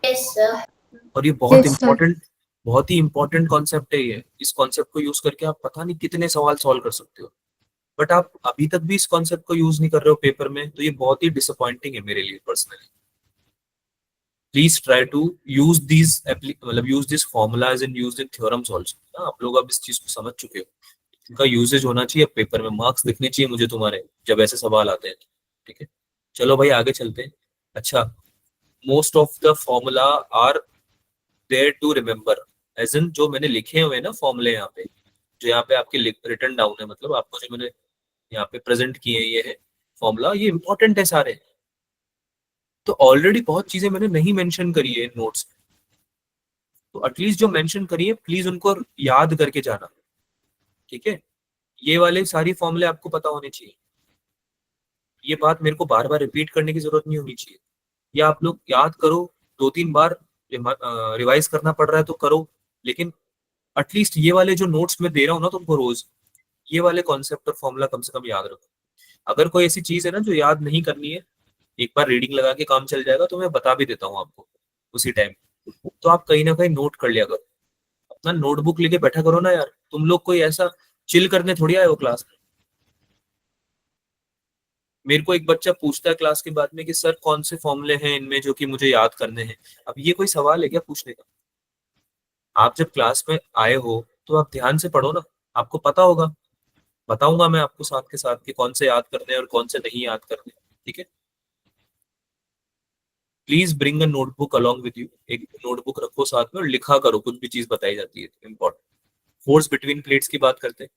Yes sir. और ये बहुत Yes, sir. इंपॉर्टेंट, बहुत ही इंपॉर्टेंट कॉन्सेप्ट है ये। इस कॉन्सेप्ट को यूज करके आप पता नहीं कितने सवाल सॉल्व कर सकते हो, बट आप अभी तक भी इस कॉन्सेप्ट को यूज नहीं कर रहे हो पेपर में, तो ये बहुत ही डिसअपॉइंटिंग है मेरे लिए personally. Please try to use these मतलब use this formulas and use the theorems also. आप लोग अब इस चीज को समझ चुके हो, इनका यूजेज होना चाहिए पेपर में, मार्क्स दिखने चाहिए मुझे तुम्हारे जब ऐसे सवाल आते हैं, ठीक है। चलो भाई आगे चलते हैं। अच्छा, most of the formula are there to remember, as in जो मैंने लिखे हुए हैं ना फॉर्मूले यहाँ पे, जो यहाँ पे आपके रिटन डाउन है, मतलब आपको जो मैंने यहाँ पे प्रेजेंट किए हैं ये है फॉर्मूला, ये इंपॉर्टेंट है सारे। तो ऑलरेडी बहुत चीजें मैंने नहीं मेंशन करी है नोट्स में, तो एटलीस्ट जो मेंशन करी है प्लीज उनको याद करके जाना, ठीक है। ये वाले सारी फॉर्मूले आपको पता होने चाहिए, ये बात मेरे को बार बार रिपीट करने की जरूरत नहीं होनी चाहिए। या आप लोग याद करो, 2-3 बार रिवाइज करना पड़ रहा है तो करो, लेकिन एटलीस्ट ये वाले जो नोट्स में दे रहा हूँ ना तुमको रोज, ये वाले कॉन्सेप्ट और फॉर्मूला कम से कम याद रखो। अगर कोई ऐसी चीज है ना जो याद नहीं करनी है, एक बार रीडिंग लगा के काम चल जाएगा, तो मैं बता भी देता हूँ आपको उसी टाइम, तो आप कहीं ना कहीं नोट कर लिया करो। अपना नोटबुक लेके बैठा करो ना यार, तुम लोग कोई ऐसा चिल करने थोड़ी आए हो क्लास में। मेरे को एक बच्चा पूछता है क्लास के बाद में कि सर कौन से फॉर्मूले हैं इनमें जो कि मुझे याद करने हैं। अब ये कोई सवाल है क्या पूछने का? आप जब क्लास में आए हो तो आप ध्यान से पढ़ो ना, आपको पता होगा। बताऊंगा मैं आपको साथ के साथ कि कौन से याद करने हैं और कौन से नहीं याद करने, ठीक है। Please bring a notebook along with you, एक नोटबुक रखो साथ में और लिखा करो कुछ भी चीज बताई जाती है इंपॉर्टेंट। फोर्स बिटवीन प्लेट्स की बात करते हैं,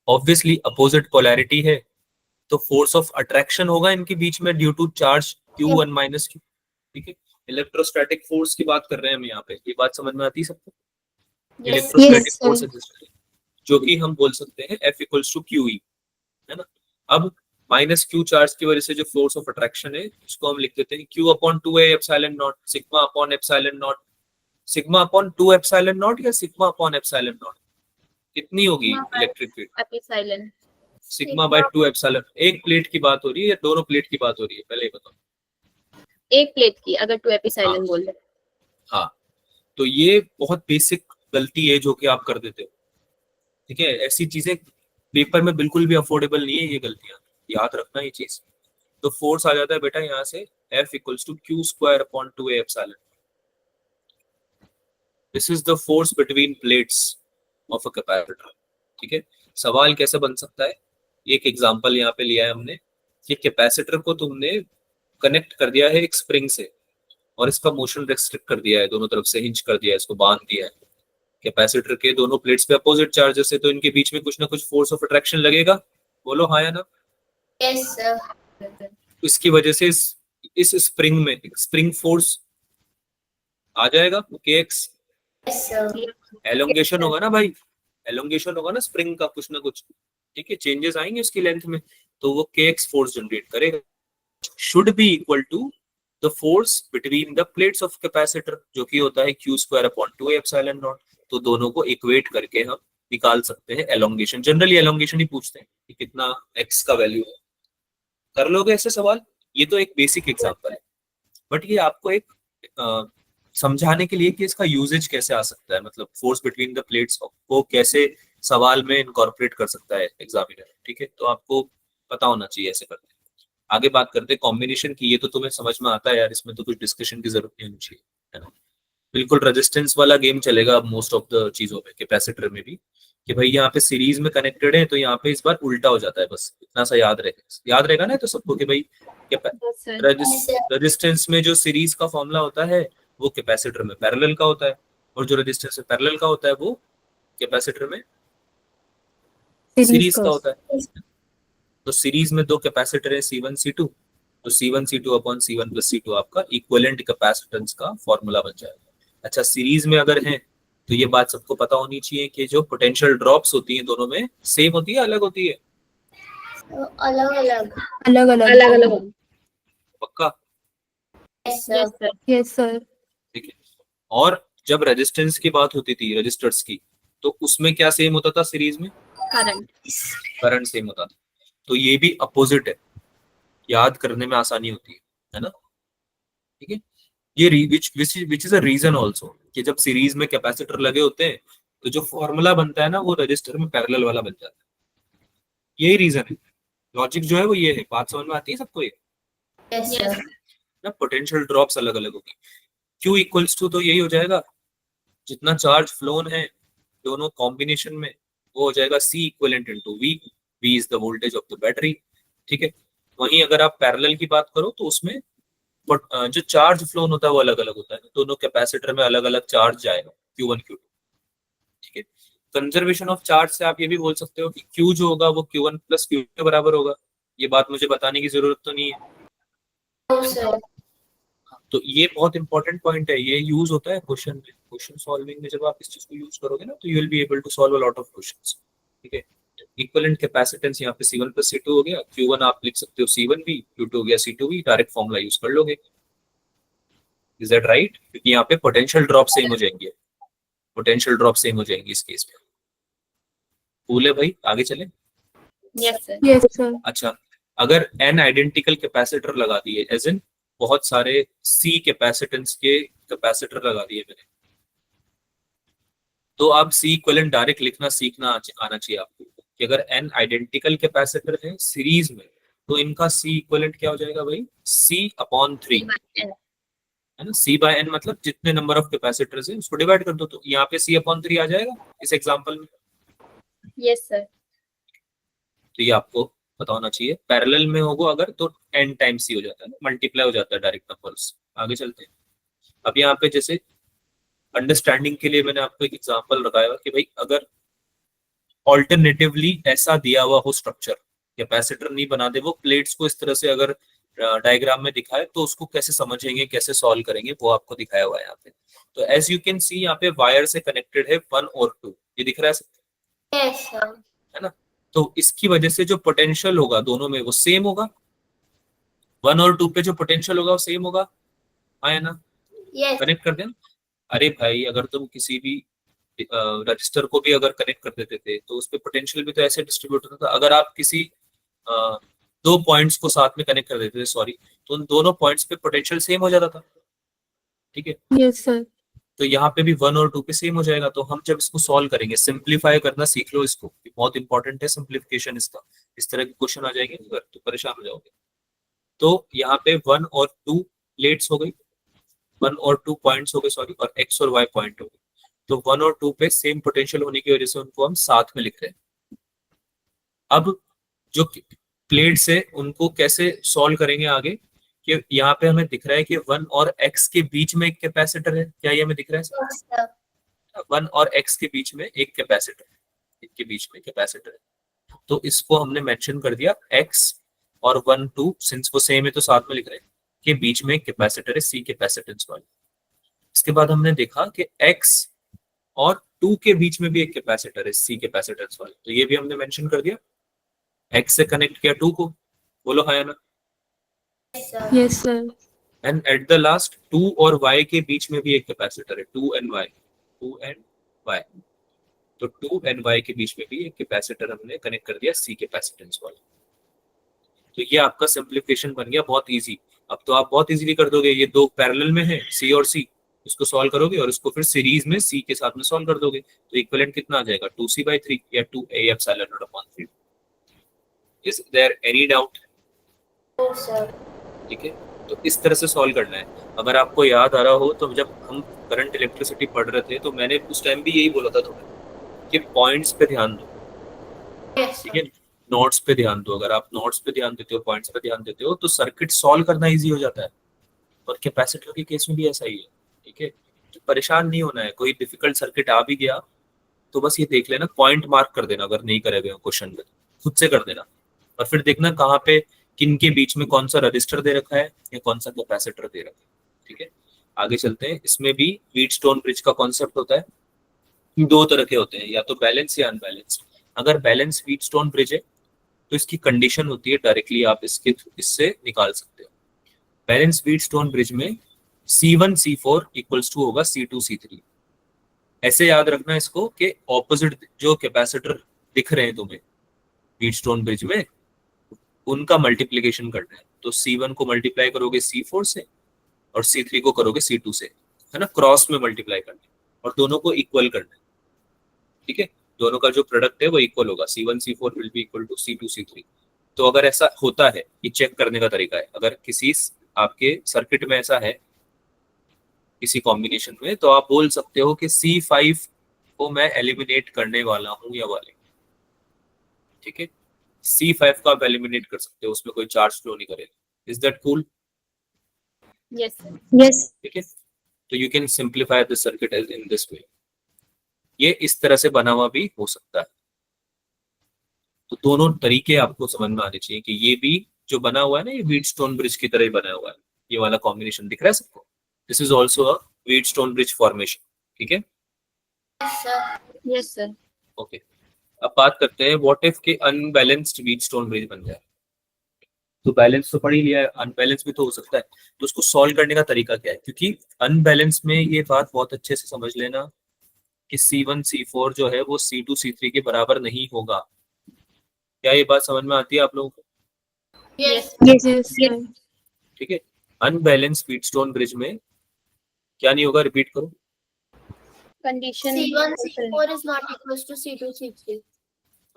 ऑब्वियसली अपोजिट पोलैरिटी है, तो फोर्स ऑफ अट्रैक्शन होगा इनके बीच में due to charge Q1 minus Q, ठीक है। इलेक्ट्रोस्टैटिक फोर्स की बात कर रहे हैं हम यहाँ पे, ये बात समझ में आती है सबको? Electrostatic Yes, force sir. Exist है, जो कि हम बोल सकते हैं F इक्वल्स टू QE, है ना। अब माइनस Q चार्ज की वजह से जो फोर्स ऑफ अट्रैक्शन है उसको हम लिख देते हैं Q upon 2A epsilon not, sigma upon epsilon not. Sigma upon 2 epsilon not या सिग्मा अपॉन एप्सिलॉन नॉट, कितनी होगी electric field? Epsilon. Sigma bye 2 epsilon. एक प्लेट की बात हो रही है या दोनों प्लेट की बात हो रही है, पहले ये बताओ। एक प्लेट की, अगर 2 एपिसाइलन हाँ। बोल रहे। हाँ, तो ये बहुत बेसिक गलती है जो कि आप कर देते हो, ठीक है। ऐसी चीजें पेपर में बिल्कुल भी अफोर्डेबल नहीं है, ये गलतियां याद रखना ये चीज। तो फोर्स आ जाता है बेटा यहाँ से F equals to Q square upon 2A epsilon. This is the force between plates of a capacitor, ठीक है। सवाल कैसे बन सकता है, एक एग्जांपल यहाँ पे लिया है हमने कि कैपेसिटर को तुमने कनेक्ट कर दिया है एक स्प्रिंग से और इसका मोशन रेस्ट्रिक्ट कर दिया है, दोनों तरफ से हिंज कर दिया है, इसको बांध दिया है। कैपेसिटर के दोनों प्लेट्स पे अपोजिट चार्जेस है, तो इनके बीच में कुछ ना कुछ फोर्स ऑफ अट्रैक्शन लगेगा, बोलो हाँ या ना। Yes sir. तो इसकी वजह से इस स्प्रिंग में स्प्रिंग फोर्स आ जाएगा kx, यस सर। एलोंगेशन होगा ना भाई, एलोंगेशन होगा ना स्प्रिंग का कुछ ना कुछ, ठीक है, चेंजेस आएंगे उसकी लेंथ में, तो वो kx फोर्स जनरेट करेगा। Should be equal to the force between the plates of capacitor, जो कि होता है Q square upon 2 epsilon naught. तो दोनों को इक्वेट करके हम निकाल सकते हैं एलोंगेशन। जनरली एलोंगेशन ही पूछते हैं कि कितना x का वैल्यू है। कर लोगे ऐसे सवाल? ये तो एक बेसिक एग्जांपल है, बट ये आपको एक समझाने के लिए कि इसका यूजेज कैसे आ सकता है, मतलब फोर्स बिटवीन द प्लेट्स को कैसे सवाल में इनकॉर्पोरेट कर सकता है एग्जामिनर, ठीक है। तो आपको पता होना चाहिए ऐसे करते हैं। आगे बात करते हैं कॉम्बिनेशन की, ये तो तुम्हें समझ में आता है यार, इसमें तो कुछ डिस्कशन की जरूरत नहीं होनी चाहिए, है ना। बिल्कुल रेजिस्टेंस वाला गेम चलेगा मोस्ट ऑफ द चीजों में, कैपेसिटर में भी, कि भाई यहाँ पे सीरीज में कनेक्टेड है तो यहाँ पे इस बार उल्टा हो जाता है, बस इतना सा याद रहेगा ना तो सबको कि भाई Yes, sir. रेजिस्टेंस में जो सीरीज का फॉर्मूला होता है वो कैपेसिटर में पैरेलल का होता है, और जो रेजिस्टेंस में पैरेलल का होता है वो कैपेसिटर में सीरीज का होता है। तो सीरीज में दो कैपेसिटर है C1 C2, तो C1 C2 upon C1 plus C2 आपका इक्विवेलेंट कैपेसिटेंस का फॉर्मूला बन जाएगा। अच्छा, सीरीज में अगर है तो ये बात सबको पता होनी चाहिए कि जो पोटेंशियल ड्रॉप्स होती हैं दोनों में सेम होती है, अलग होती है? अलग अलग। अलग अलग अलग अलग। पक्का? Yes yes sir. Sir. Yes sir. ठीक है। और जब रेजिस्टेंस की बात होती थी, रजिस्टर्स की, तो उसमें क्या सेम होता था सीरीज में? करंट। करंट सेम होता था। तो ये भी अपोजिट है, याद करने में आसानी होती है ना? ठीक है। ये which is a reason also कि जब सीरीज में कैपेसिटर लगे होते हैं तो जो फॉर्मूला बनता है ना वो रजिस्टर में पैरेलल वाला बन जाता है। यही रीजन है, लॉजिक जो है वो ये है। बात समझ में आती है सबको? ये यस यस सर। ना, पोटेंशियल ड्रॉप्स अलग अलग होगी। Q इक्वल्स टू तो यही हो जाएगा, जितना चार्ज फ्लोन है दोनों कॉम्बिनेशन में वो हो जाएगा C equivalent into V। V is the voltage of the battery. ठीक है। वहीं अगर आप पैरेलल की बात करो तो उसमें जो चार्ज फ्लोन होता है वो अलग अलग होता है, दोनों कैपेसिटर में अलग अलग चार्ज जाएगा, Q1 Q2। ठीक है। कंजर्वेशन ऑफ चार्ज से आप ये भी बोल सकते हो कि Q जो होगा वो Q1 प्लस Q के बराबर होगा। ये बात मुझे बताने की जरूरत तो नहीं है। No sir. तो ये बहुत इंपॉर्टेंट पॉइंट है, ये यूज होता है क्वेश्चन में, क्वेश्चन सॉल्विंग में। जब आप इस चीज को यूज करोगे ना तो you will be able to solve a lot of questions. ठीक है। इक्विवेलेंट कैपेसिटेंस यहाँ पे C1 प्लस C2 हो गया, Q1 आप लिख सकते हो C1V, Q2 हो गया C2V, डायरेक्ट फॉर्मूला यूज कर लोगे। Is that right? क्योंकि यहाँ पे पोटेंशियल ड्रॉप सेम हो जाएंगे, पोटेंशियल ड्रॉप सेम हो जाएंगी इस केस में। कूल है भाई, आगे चले। Yes sir. Yes sir. अच्छा, अगर n आइडेंटिकल कैपेसिटर लगा दिए, एज इन बहुत सारे C कैपेसिटेंस के कैपेसिटर लगा दिए मैंने, तो आप C इक्विवेलेंट डायरेक्ट लिखना सीखना आना चाहिए आपको कि अगर n आइडेंटिकल कैपेसिटर है सीरीज में तो इनका C इक्विवेलेंट क्या हो जाएगा भाई? C/3 है ना। C/n मतलब जितने नंबर ऑफ कैपेसिटर्स है उसको डिवाइड कर दो, तो यहाँ पे C/3 आ जाएगा इस एग्जांपल में। Yes sir. तो ये आपको पता होना चाहिए। पैरेलल में होगा अगर तो n टाइम्स C हो जाता है, मल्टीप्लाई हो जाता है डायरेक्ट नंबर्स। आगे चलते हैं। अब यहाँ पे जैसे अंडरस्टैंडिंग के लिए मैंने आपको एक एग्जांपल लगाया कि भाई अगर ऑल्टरनेटिवली ऐसा दिया हुआ हो स्ट्रक्चर, कैपेसिटर नहीं बना दे, वो प्लेट्स को इस तरह से अगर डायग्राम में दिखाए तो उसको कैसे समझेंगे, कैसे सॉल्व करेंगे, वो आपको दिखाया हुआ है यहाँ पे। तो एज यू कैन सी यहाँ पे वायर से कनेक्टेड है 1 और 2, ये दिख रहा है यस सर। है ना। तो इसकी वजह से जो पोटेंशियल होगा दोनों में वो सेम होगा, 1 और 2 पे जो पोटेंशियल होगा वो सेम होगा, है ना। यस। कनेक्ट कर देना। अरे भाई अगर तुम किसी भी रजिस्टर को भी अगर कनेक्ट कर देते थे तो उस पे पोटेंशियल भी तो ऐसे डिस्ट्रीब्यूट होता था। अगर आप किसी दो पॉइंट्स को साथ में कनेक्ट कर देते थे, सॉरी, तो उन दोनों पॉइंट्स पे पोटेंशियल सेम हो जाता था। ठीक है। Yes sir. तो यहाँ पे भी 1 और 2 पे सेम हो जाएगा। तो हम जब इसको सॉल्व करेंगे, सिंप्लीफाई करना सीख लो इसको, बहुत इंपॉर्टेंट है सिंप्लीफिकेशन इसका। इस तरह के क्वेश्चन आ जाएंगे अगर तो परेशान हो जाओगे। तो यहाँ पे 1 और 2 प्लेट्स हो गई, 1 और 2 पॉइंट्स हो गए, सॉरी, और x और y पॉइंट हो गए। तो 1 और 2 पे सेम पोटेंशियल होने की वजह से उनको हम साथ में लिख रहे हैं। अब जो प्लेट्स है उनको कैसे सॉल्व करेंगे आगे, कि यहाँ पे हमें दिख रहा है कि 1 और x के बीच में एक कैपेसिटर है, क्या ये हमें दिख रहा है? Yes sir. 1 और x के बीच में एक कैपेसिटर, इनके बीच में कैपेसिटर है। तो इसको हमने मेंशन कर दिया x और 1 2, सिंस वो सेम है तो साथ में लिख रहे हैं, के बीच में एक कैपेसिटर है C कैपेसिटेंस वाली। इसके बाद हमने देखा कि x और 2 के बीच में भी एक कैपेसिटर है C कैपेसिटेंस वाली, तो ये भी हमने मेंशन कर दिया। x से कनेक्ट किया 2 को, बोलो हाँ या ना। Yes sir. Yes sir. And at the last 2 और y के बीच में भी एक कैपेसिटर है, 2 and y, 2 and y। तो 2 and y के बीच में भी एक कैपेसिटर हमने कनेक्ट कर दिया C कैपेसिटेंस वाला। तो ये आपका सिंप्लीफिकेशन बन गया बहुत इजी। अब तो आप बहुत इजीली कर दोगे, ये दो पैरेलल में है C और C, इसको सॉल्व करोगे और इसको फिर सीरीज में C के साथ में सॉल्व कर दोगे, तो इक्विवेलेंट कितना आ जाएगा? 2C/3 या 2A epsilon naught upon 3। Is there any doubt? No sir. ठीक है। तो इस तरह से सॉल्व करना है। अगर आपको याद आ रहा हो तो जब हम करंट इलेक्ट्रिसिटी पढ़ रहे थे तो मैंने उस टाइम भी यही बोला था तुम्हें कि पॉइंट्स पे ध्यान दो। यस ठीक है, नोट्स पे ध्यान दो। अगर आप नोट्स पे ध्यान देते हो, पॉइंट्स पे ध्यान देते हो तो सर्किट सॉल्व करना इजी हो जाता है। और कैपेसिटर के केस में भी ऐसा ही है। ठीक है, तो परेशान नहीं होना है। कोई डिफिकल्ट सर्किट आ भी गया तो बस ये देख लेना, पॉइंट मार्क कर देना अगर नहीं करे गए क्वेश्चन में, खुद से कर देना, और फिर देखना कहाँ पे किन के बीच में कौन सा रजिस्टर दे रखा है या कौन सा कैपेसिटर दे रखा है। ठीक है, आगे चलते हैं। इसमें भी व्हीटस्टोन ब्रिज का कॉन्सेप्ट होता है दो तरह के होते हैं, या तो बैलेंस या अनबैलेंस। अगर बैलेंस व्हीटस्टोन ब्रिज है तो इसकी कंडीशन होती है डायरेक्टली आप इससे निकाल सकते हो। बैलेंस व्हीटस्टोन ब्रिज में C1 C4 इक्वल्स टू होगा C2 C3। ऐसे याद रखना इसको कि ऑपोजिट जो कैपेसिटर दिख रहे हैं तुम्हें व्हीटस्टोन ब्रिज में, उनका मल्टीप्लीकेशन करना है। तो C1 को मल्टीप्लाई करोगे C4 से और C3 को करोगे C2 से, है ना, क्रॉस में मल्टीप्लाई करना है और दोनों को इक्वल करना है। ठीक है, दोनों का जो प्रोडक्ट है वो इक्वल होगा, C1 C4 will be equal to C2 C3। तो अगर ऐसा होता है, ये चेक करने का तरीका है, अगर किसी आपके सर्किट में ऐसा है किसी कॉम्बिनेशन में, तो आप बोल सकते हो कि C5 को मैं एलिमिनेट करने वाला हूं या वाले। ठीक है, C5 को आप एलिमिनेट कर सकते हो, उसमें कोई चार्ज फ्लो नहीं करेगा। Is that cool? Yes, sir. Yes. ठीक है, तो you can simplify the circuit in this way. ये इस तरह से बना हुआ भी हो सकता है। तो दोनों तरीके आपको समझ में आने चाहिए कि ये भी जो बना हुआ है ना, ये व्हीटस्टोन ब्रिज की तरह ही बना हुआ है। ये वाला कॉम्बिनेशन दिख रहा है सबको? This is also a Wheatstone bridge formation. ठीक है, Yes, sir. ओके। अब बात करते हैं व्हाट इफ के अनबैलेंस्ड व्हीटस्टोन ब्रिज बन जाए। तो बैलेंस तो पढ़ ही लिया है, अनबैलेंस भी तो हो सकता है। तो उसको सॉल्व करने का तरीका क्या है? क्योंकि अनबैलेंस में ये बात बहुत अच्छे से समझ लेना कि C1 C4 जो है वो C2 C3 के बराबर नहीं होगा। क्या ये बात समझ में आती है आप लोगों को? Yes. Yes. Yes. ठीक है, अनबैलेंस व्हीटस्टोन ब्रिज में क्या नहीं होगा? रिपीट करो। Condition. C1 C4 is not equals to C2 C3.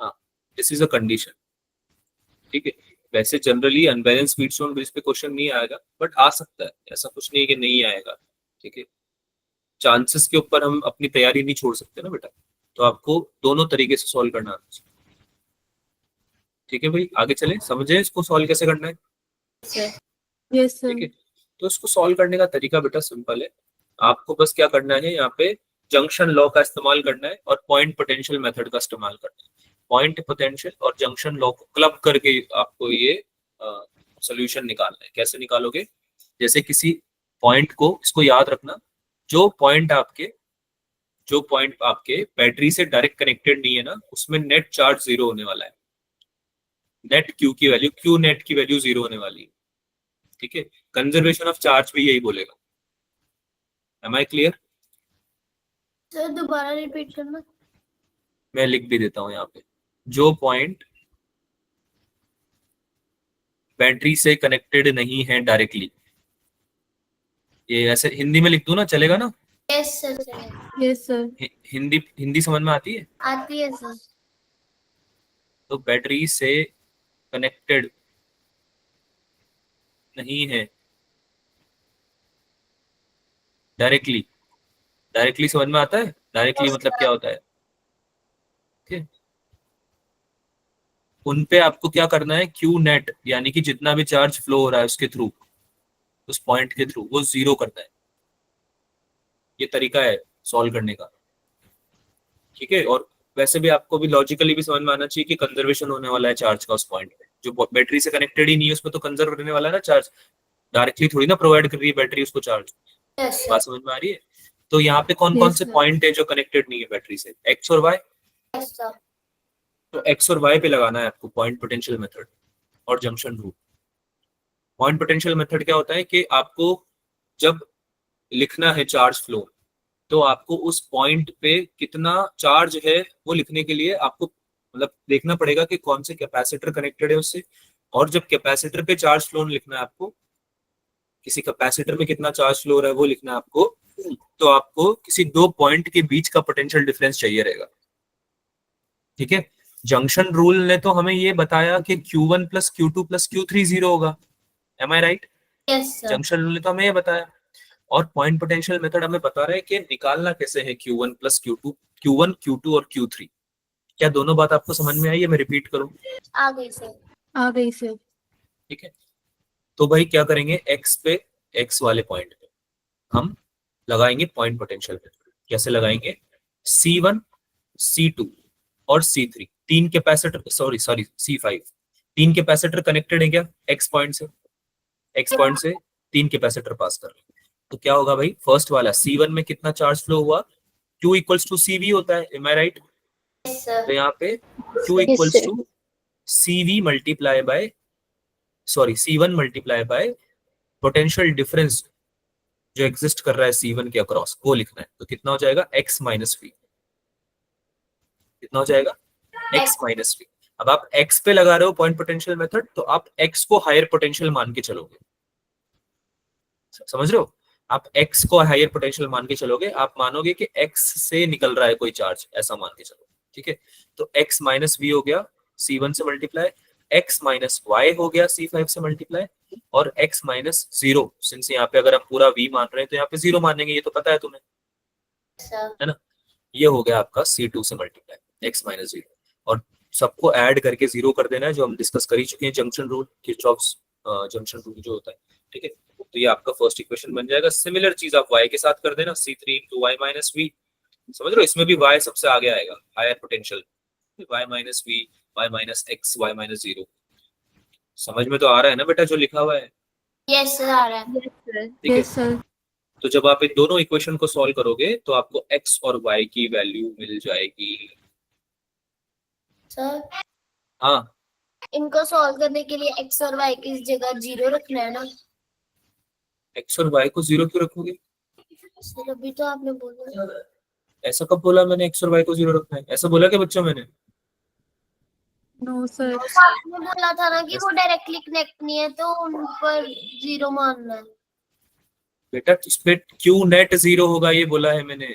हाँ, दिस इज अ कंडीशन। ठीक है, वैसे जनरली अनबैलेंस व्हीटस्टोन ब्रिज पे क्वेश्चन नहीं आएगा, बट आ सकता है, ऐसा कुछ नहीं है कि नहीं आएगा। ठीक है, चांसेस के ऊपर हम अपनी तैयारी नहीं छोड़ सकते ना बेटा, तो आपको दोनों तरीके से सॉल्व करना आना चाहिए। ठीक है भाई, आगे चले, समझे इसको सॉल्व कैसे करना है? Sir. Yes, sir. ठीक है, तो इसको सॉल्व करने का तरीका बेटा सिंपल है। आपको बस क्या करना है, यहाँ पे जंक्शन लॉ का इस्तेमाल करना है और पॉइंट पोटेंशियल मेथड का इस्तेमाल करना है। पॉइंट पोटेंशियल और जंक्शन लॉ को क्लब करके आपको ये सोल्यूशन निकालना है। कैसे निकालोगे? जैसे किसी पॉइंट को, इसको याद रखना, जो पॉइंट आपके बैटरी से डायरेक्ट कनेक्टेड नहीं है ना, उसमें नेट चार्ज 0 होने वाला है। नेट क्यू की वैल्यू, क्यू नेट की वैल्यू 0 होने वाली है। ठीक है, कंजर्वेशन ऑफ चार्ज भी यही बोलेगा। Am I clear? सर दोबारा रिपीट करना। मैं लिख भी देता हूं यहाँ पे, जो पॉइंट बैटरी से कनेक्टेड नहीं है डायरेक्टली, ये ऐसे हिंदी में लिख दूं ना, चलेगा ना? Yes sir. Yes sir. Hindi समझ में आती है? आती है सर। तो बैटरी से कनेक्टेड नहीं है डायरेक्टली समझ में आता है? डायरेक्टली मतलब क्या होता है? ठीक है, उन पे आपको क्या करना है, क्यू नेट यानी कि जितना भी चार्ज फ्लो हो रहा है उसके थ्रू, उस पॉइंट के थ्रू, वो 0 करना है। ये तरीका है सॉल्व करने का। ठीक है, और वैसे भी आपको भी लॉजिकली भी समझ में आना चाहिए कि कंजर्वेशन होने वाला है चार्ज का उस पॉइंट पे। जो बैटरी से कनेक्टेड ही नहीं है उसमें तो कंजर्व रहने वाला है ना चार्ज, डायरेक्टली थोड़ी ना प्रोवाइड कर रही है बैटरी उसको चार्ज। Yes sir. बात समझ में आ रही है? तो यहाँ पे कौन कौन Yes, से sir. पॉइंट है जो कनेक्टेड नहीं है बैटरी से? एक्स और वाई। Yes sir. तो एक्स और वाई पे लगाना है आपको पॉइंट पोटेंशियल मेथड और junction rule. Point potential method क्या होता है कि आपको जब लिखना है चार्ज फ्लो, तो आपको उस पॉइंट पे कितना चार्ज है वो लिखने के लिए आपको मतलब देखना पड़ेगा कि कौन से कैपेसिटर कनेक्टेड है उससे। और जब कैपेसिटर पे चार्ज फ्लो लिखना है आपको, किसी कैपेसिटर में कितना चार्ज फ्लो हो रहा है वो लिखना है आपको, तो आपको किसी दो पॉइंट के बीच का पोटेंशियल डिफरेंस चाहिए रहेगा। ठीक है, जंक्शन रूल ने तो हमें ये बताया कि Q1 plus Q2 plus Q3 0 होगा। Am I right? Yes sir. Junction rule ने तो हमें ये बताया, और पॉइंट पोटेंशियल मेथड हमें बता रहा है कि निकालना कैसे है Q1 प्लस Q1 Q2 और Q3। क्या दोनों बात आपको समझ में आई है? मैं रिपीट करूं? आ गई सर। आ गई सर। ठीक है, तो भाई क्या करेंगे, एक्स वाले पॉइंट पे हम लगाएंगे पॉइंट पोटेंशियल मेथड। कैसे लगाएंगे? C1 C2 और C3 तीन कैपेसिटर, सॉरी C5 तीन कैपेसिटर कनेक्टेड है क्या एक्स पॉइंट से? एक्स पॉइंट से तीन कैपेसिटर पास कर रहे हैं, तो क्या होगा भाई, फर्स्ट वाला C1 में कितना चार्ज फ्लो हुआ? Q इक्वल्स टू CV होता है, am I right? Yes, sir. तो यहाँ पे Q Yes, equals sir. To CV multiply by C1 multiply by potential difference जो एग्जिस्ट कर रहा है C1 के अक्रॉस, वो लिखना है। तो कितना हो जाएगा? x minus v। कितना हो जाएगा? x minus v। अब आप x पे लगा रहे हो पॉइंट पोटेंशियल मेथड, तो आप x को हायर पोटेंशियल मान के चलोगे, समझ रहे हो? आप x को हायर पोटेंशियल मान के चलोगे, आप मानोगे कि x से निकल रहा है कोई चार्ज, ऐसा मान के चलो, ठीक है? तो x माइनस वी हो गया C1 से मल्टीप्लाई, x माइनस वाई हो गया C5 से मल्टीप्लाई, और x माइनस 0, सिंस यहाँ पे अगर हम पूरा v मान रहे हैं तो यहाँ पे 0 मानेंगे, ये तो पता है तुम्हें, Sir. है ना? ये हो गया आपका C2 से मल्टीप्लाई x माइनस 0, और सबको ऐड करके 0 कर देना है, जो हम डिस्कस कर ही चुके हैं, junction rule, Kirchhoff's junction rule जो होता है, ठीक है? तो ये आपका फर्स्ट इक्वेशन बन जाएगा। सिमिलर चीज आप y के साथ कर देना, C3 into Y minus we, समझ रहे हो? इसमें भी y सबसे आगे आएगा, higher potential, y minus V, y minus X, y minus 0। समझ में तो आ रहा है ना बेटा जो लिखा हुआ है? Yes, sir. आ रहा है। Yes, sir. ठीक है? Yes, sir. तो जब आप इन दोनों इक्वेशन को सॉल्व करोगे तो आपको x और y की वैल्यू मिल जाएगी। Sir, हाँ, इनको सॉल्व करने के लिए x और y की जगह 0 रखना है ना? x और y को 0 क्यों रखोगे? सर अभी तो आपने बोला। ऐसा कब बोला मैंने x और y को 0 रखना है? ऐसा बोला क्या बच्चों मैंने? No, sir. आपने बोला था ना कि वो डायरेक्टली कनेक्ट नहीं है तो उन पर 0 मानना है। बेटा स्प्लिट क्यू नेट 0 होगा, ये बोला है मैंने।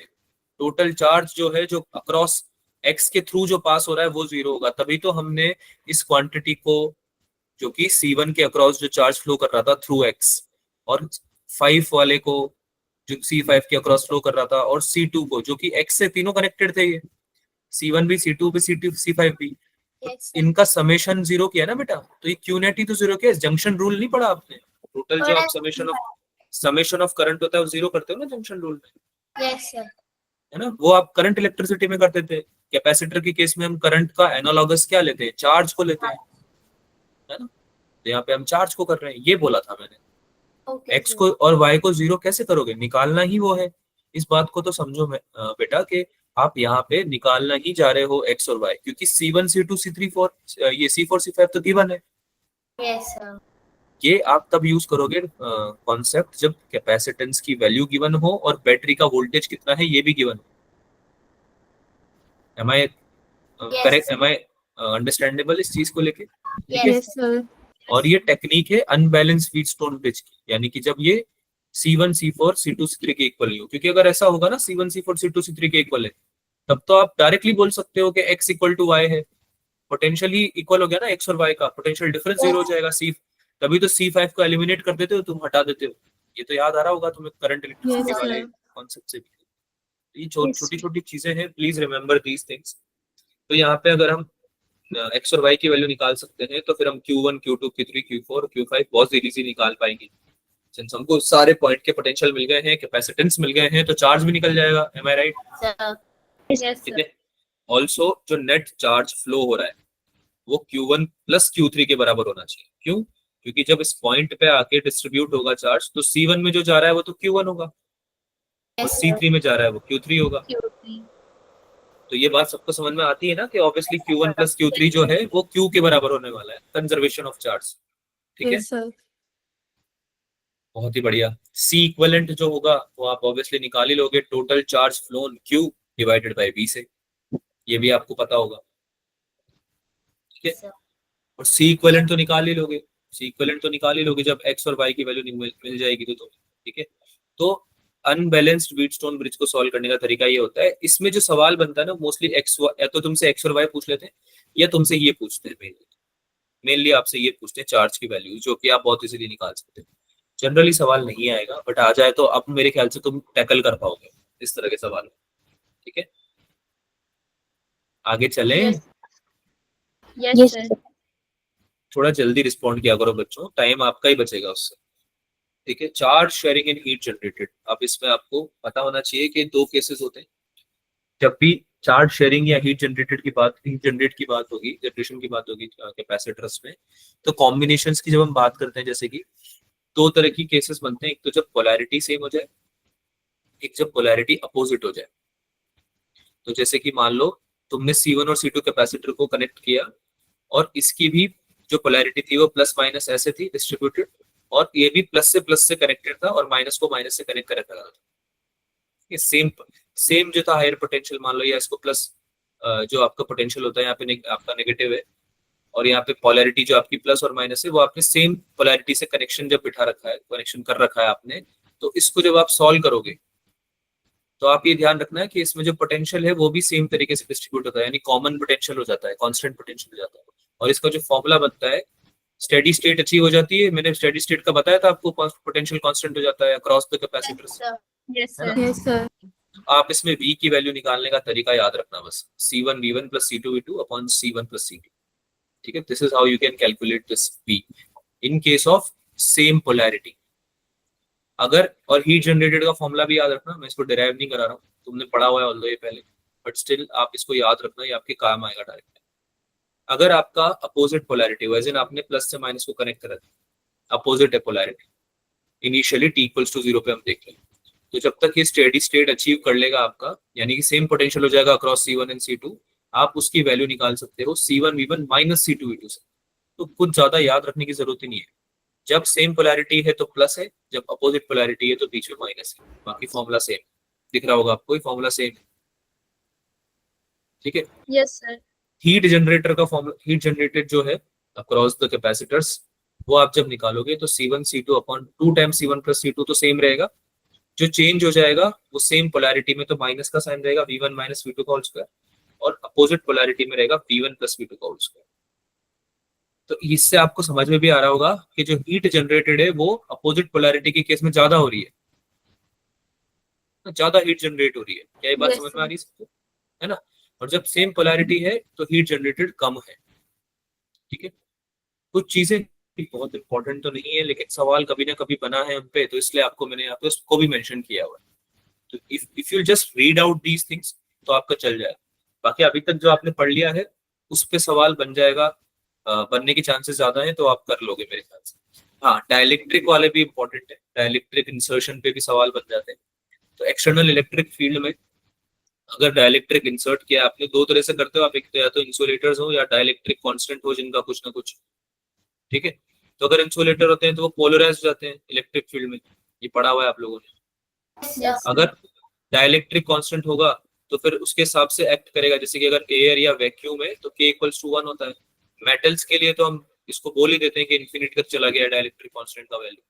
टोटल चार्ज जो है, जो अक्रॉस x के थ्रू जो पास हो रहा है, वो 0 होगा। तभी तो हमने इस क्वांटिटी को, जो कि C1 के अक्रॉस जो चार्ज फ्लो कर रहा था थ्रू x, और 5 वाले को जो C5 के अक्रॉस फ्लो कर रहा था, और C2 को जो कि x से तीनों कनेक्टेड थे, ये C1 भी, C2 भी, C5 भी, Yes, sir. इनका समेशन 0 किया ना बेटा, तो ये क्यू नेट ही तो 0 किया। जंक्शन रूल नहीं पढ़ा आपने? टोटल जो आप समेशन ऑफ करंट होता है वो 0 करते हो ना जंक्शन रूल में, Yes, sir. है ना? वो आप करंट इलेक्ट्रिसिटी में करते थे। कैपेसिटर के केस में हम करंट का एनालॉगस क्या लेते हैं? चार्ज को लेते हैं, है ना? तो यहाँ पे हम चार्ज को कर रहे हैं, ये बोला था मैंने। Okay, x sir. को और y को 0 कैसे करोगे? निकालना ही वो है। इस बात को तो समझो बेटा कि आप यहाँ पे निकालना ही जा रहे हो x और y, क्योंकि C1 C2 C3 4 ये C4 C5 तो गिवन है। Yes, sir. ये आप तब यूज करोगे कॉन्सेप्ट जब कैपेसिटेंस की वैल्यू गिवन हो और बैटरी का वोल्टेज कितना है ये भी गिवन हो। Am I correct? Am I understandable इस चीज को लेके? ठीक है? Yes, sir. और ये टेक्निक है अनबैलेंस व्हीटस्टोन ब्रिज की, यानी कि जब ये C1 C4 C2 C3 के इक्वल नहीं हो। क्योंकि अगर ऐसा होगा ना C1 C4 C2 C3 के इक्वल है, तब तो आप डायरेक्टली बोल सकते हो कि x इक्वल टू y है। पोटेंशियली इक्वल हो गया ना x और y का, पोटेंशियल डिफरेंस 0 हो जाएगा। तभी तो C5 को एलिमिनेट कर देते हो तुम, हटा देते हो। ये तो याद आ रहा होगा तुम्हें करंट इलेक्ट्रिसिटी Yes, वाले sir. कॉन्सेप्ट से भी। ये Yes. छोटी छोटी चीजें हैं, प्लीज रिमेंबर दीज थिंग्स। तो यहाँ पे अगर हम x और y की वैल्यू निकाल सकते हैं, तो फिर हम Q1 Q2 Q3 Q4 Q5 बहुत इजीली निकाल पाएंगे। सिंस हमको सारे पॉइंट के पोटेंशियल मिल गए हैं, कैपेसिटेंस मिल गए हैं, तो चार्ज भी निकल जाएगा। Am I right? Sir. Yes, ठीक sir. है? ऑल्सो जो नेट चार्ज फ्लो हो रहा है वो Q1 प्लस Q3 के बराबर होना चाहिए। क्यों? क्योंकि जब इस पॉइंट पे आके डिस्ट्रीब्यूट होगा चार्ज, तो C1 में जो जा रहा है वो तो Q1 होगा, और Yes, sir. C3 में जा रहा है वो Q3 होगा। Q3. तो ये बात सबको समझ में आती है ना कि ऑब्वियसली Q1 प्लस Q3 जो है वो Q के बराबर होने वाला है, कंजर्वेशन ऑफ चार्ज। ठीक है? Yes, sir. बहुत ही बढ़िया। C इक्विवेलेंट जो होगा वो आप ऑब्वियसली निकाल ही लोगे, total charge phloem Q divided by V से, ये भी आपको पता होगा। ठीक है? Sir. और C इक्विवेलेंट तो निकाल ही लोगे, C इक्विवेलेंट तो निकाल ही लोगे जब x और y की वैल्यू मिल जाएगी तो। ठीक है? तो अनबैलेंस्ड व्हीटस्टोन ब्रिज को सॉल्व करने का तरीका ये होता है। इसमें जो सवाल बनता है ना, मोस्टली या तो तुमसे x और y पूछ लेते हैं, या तुमसे ये पूछते हैं, मेनली आपसे ये पूछते हैं चार्ज की वैल्यू, जो कि आप बहुत इजीली निकाल सकते हैं। जनरली सवाल नहीं आएगा, बट आ जाए तो अब मेरे ख्याल से तुम टैकल कर पाओगे इस तरह के सवाल। ठीक है? आगे चलें? Yes. Yes, sir. थोड़ा जल्दी रिस्पॉन्ड किया करो बच्चों, टाइम आपका ही बचेगा उससे। ठीक है? Charge sharing and heat generated. अब इसमें आपको पता होना चाहिए कि दो केसेस होते हैं। जब भी चार्ज शेयरिंग या हीट जनरेटेड की बात, हीट जनरेट की बात होगी, जनरेशन की बात होगी कैपेसिटर्स में, तो कॉम्बिनेशंस की जब हम बात करते हैं, जैसे कि दो तरह की केसेस बनते हैं। एक तो जब पोलैरिटी सेम हो जाए, एक जब पोलैरिटी अपोजिट हो जाए। तो जैसे कि मान लो तुमने C1 और C2 कैपेसिटर को कनेक्ट किया और इसकी भी जो पोलैरिटी थी वो प्लस माइनस ऐसे थी डिस्ट्रीब्यूटेड, और ये भी प्लस से कनेक्टेड था और माइनस को माइनस से कनेक्ट कर रखा था। ये सेम सेम जो था हायर पोटेंशियल, मान लो या इसको प्लस जो आपका पोटेंशियल होता है यहाँ पे आपका नेगेटिव है, और यहाँ पे पोलैरिटी जो आपकी प्लस और माइनस है वो आपने सेम पोलैरिटी से कनेक्शन जब बिठा रखा है, कनेक्शन कर रखा है आपने, तो इसको जब आप सॉल्व करोगे तो आप ये ध्यान रखना है कि इसमें जो पोटेंशियल है वो भी सेम तरीके से डिस्ट्रीब्यूट होता है, यानी कॉमन पोटेंशियल हो जाता है, कांस्टेंट पोटेंशियल हो जाता है। और इसका जो फॉर्मूला बनता है, स्टेडी स्टेट अचीव हो जाती है, मैंने स्टेडी स्टेट का बताया था आपको, पोटेंशियल कांस्टेंट हो जाता है अक्रॉस द कैपेसिटर्स। Yes, है sir. ना? Yes, sir. आप इसमें V की वैल्यू निकालने का तरीका याद रखना बस, C1 V1 plus C2 V2 upon C1 plus C2। ठीक है, this is how you can calculate this V in case of same polarity. अगर, और हीट जनरेटेड का फॉर्मूला भी याद रखना, मैं इसको डिराइव नहीं करा रहा हूँ, तुमने पढ़ा हुआ है ऑल्दो ये पहले, बट स्टिल आप इसको याद रखना, ये आपके काम आएगा डायरेक्ट। अगर आपका अपोजिट पोलैरिटी, वैसे आपने प्लस से माइनस को कनेक्ट करा, अपोजिट है polarity, initially T equals to 0 पे हम देख लें, तो जब तक ये स्टेडी स्टेट अचीव कर लेगा आपका, यानी कि सेम पोटेंशियल हो जाएगा अक्रॉस C1 एंड C2, आप उसकी वैल्यू निकाल सकते हो C1 V1 minus C2 V2 से। तो कुछ ज्यादा याद रखने की जरूरत ही नहीं है, जब सेम पोलैरिटी है तो प्लस है, जब अपोजिट पोलैरिटी है तो बीच में माइनस है, बाकी फॉर्मूला सेम दिख रहा होगा आपको, फॉर्मूला सेम। ठीक है, Yes, sir. हीट जनरेटर का फॉर्मूला, हीट जनरेटेड जो है अक्रॉस द कैपेसिटर्स, वो आप जब निकालोगे तो C1 C2 upon 2 times C1 plus C2 तो सेम रहेगा, जो चेंज हो जाएगा वो सेम पोलैरिटी में तो माइनस का साइन रहेगा, V1 माइनस V2 का होल स्क्वायर, और अपोजिट पोलैरिटी में रहेगा V1 प्लस V2 का होल स्क्वायर। तो इससे आपको समझ में भी आ रहा होगा कि जो हीट जनरेटेड है वो अपोजिट पोलैरिटी के केस में ज्यादा हो रही है, ज्यादा हीट जनरेट हो रही है। क्या ये बात Yes, समझ में sir. आ रही है सबको? है ना? और जब सेम पोलैरिटी है तो हीट जनरेटेड कम है। ठीक है, कुछ चीजें बहुत इंपॉर्टेंट तो नहीं है, लेकिन सवाल कभी ना कभी बना है उन पे, तो इसलिए आपको मैंने यहाँ पे उसको भी मेंशन किया हुआ है। तो if you just read out these things तो आपका चल जाएगा। बाकी अभी तक जो आपने पढ़ लिया है उस पे सवाल बन जाएगा, बनने के चांसेस ज्यादा है, तो आप कर लोगे मेरे ख्याल से। हाँ, डाइलेक्ट्रिक वाले भी इंपॉर्टेंट है, डाइलेक्ट्रिक इंसर्शन पे भी सवाल बन जाते हैं। तो एक्सटर्नल इलेक्ट्रिक फील्ड में अगर डाइलेक्ट्रिक इंसर्ट किया आपने, दो तरह से करते हो आप, एक तो या तो इंसुलेटर्स हो या डाइलेक्ट्रिक कांस्टेंट हो जिनका कुछ ना कुछ। ठीक है, तो अगर इंसुलेटर होते हैं तो वो पोलराइज हो जाते हैं इलेक्ट्रिक फील्ड में, ये पढ़ा हुआ है आप लोगों ने। Yes. अगर डाइलेक्ट्रिक कांस्टेंट होगा तो फिर उसके हिसाब से एक्ट करेगा, जैसे कि अगर एयर या वैक्यूम है तो K इक्वल्स टू 1 होता है। मेटल्स के लिए तो हम इसको बोल ही देते हैं कि इन्फिनिटी तक चला गया डाइलेक्ट्रिक कांस्टेंट का वैल्यू।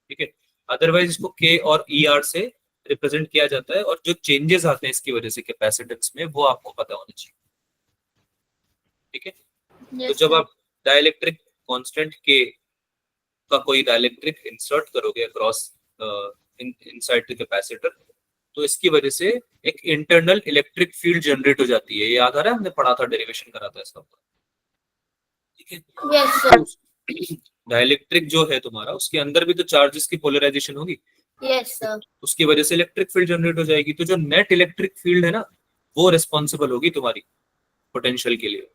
ठीक है, अदरवाइज इसको K और ER से रिप्रेजेंट किया जाता है, और जो चेंजेस आते हैं इसकी वजह से कैपेसिटेंस में वो आपको पता होना चाहिए। ठीक है, तो Yes, जब sir. आप डाइलेक्ट्रिक कांस्टेंट K का कोई डाइलेक्ट्रिक इंसर्ट करोगे अक्रॉस इनसाइड द कैपेसिटर, तो इसकी वजह से एक इंटरनल इलेक्ट्रिक फील्ड जनरेट हो जाती है। ये याद आ रहा है, हमने पढ़ा था, डेरिवेशन करा था इसका। ठीक है, Yes, sir. डाइलेक्ट्रिक जो है तुम्हारा, उसके अंदर भी तो चार्जेस की पोलराइजेशन होगी, Yes, sir. उसकी वजह से इलेक्ट्रिक फील्ड जनरेट हो जाएगी। तो जो नेट इलेक्ट्रिक फील्ड है ना, वो रिस्पॉन्सिबल होगी तुम्हारी पोटेंशियल के लिए।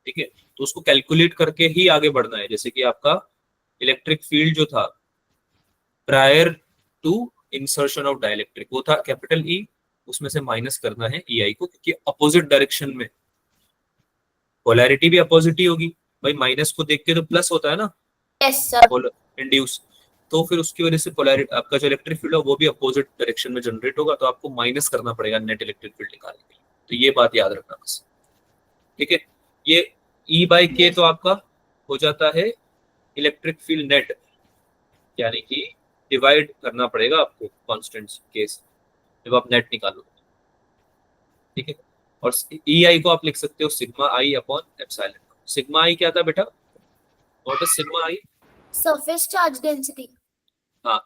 ठीक है, तो उसको कैलकुलेट करके ही आगे बढ़ना है। जैसे कि आपका इलेक्ट्रिक फील्ड जो था prior to insertion of dielectric, वो था कैपिटल E, उसमें से माइनस करना है EI को, क्योंकि अपोजिट डायरेक्शन में पोलैरिटी भी अपोजिट ही होगी भाई, माइनस को देख के तो प्लस होता है ना Yes, sir. इंड्यूस, तो फिर उसकी वजह से पोलैरिटी, आपका जो इलेक्ट्रिक फील्ड है वो भी अपोजिट डायरेक्शन में जनरेट होगा, तो आपको माइनस करना पड़ेगा नेट इलेक्ट्रिक फील्ड निकालने के लिए। तो ये बात याद रखना बस। ठीक है, ये E/K तो आपका हो जाता है इलेक्ट्रिक फील्ड नेट, यानी कि डिवाइड करना पड़ेगा आपको कांस्टेंट्स केस जब आप नेट निकालोगे। ठीक है, और EI को आप लिख सकते हो sigma I upon epsilon. Sigma I क्या था बेटा? What is sigma I? Surface charge density. हाँ,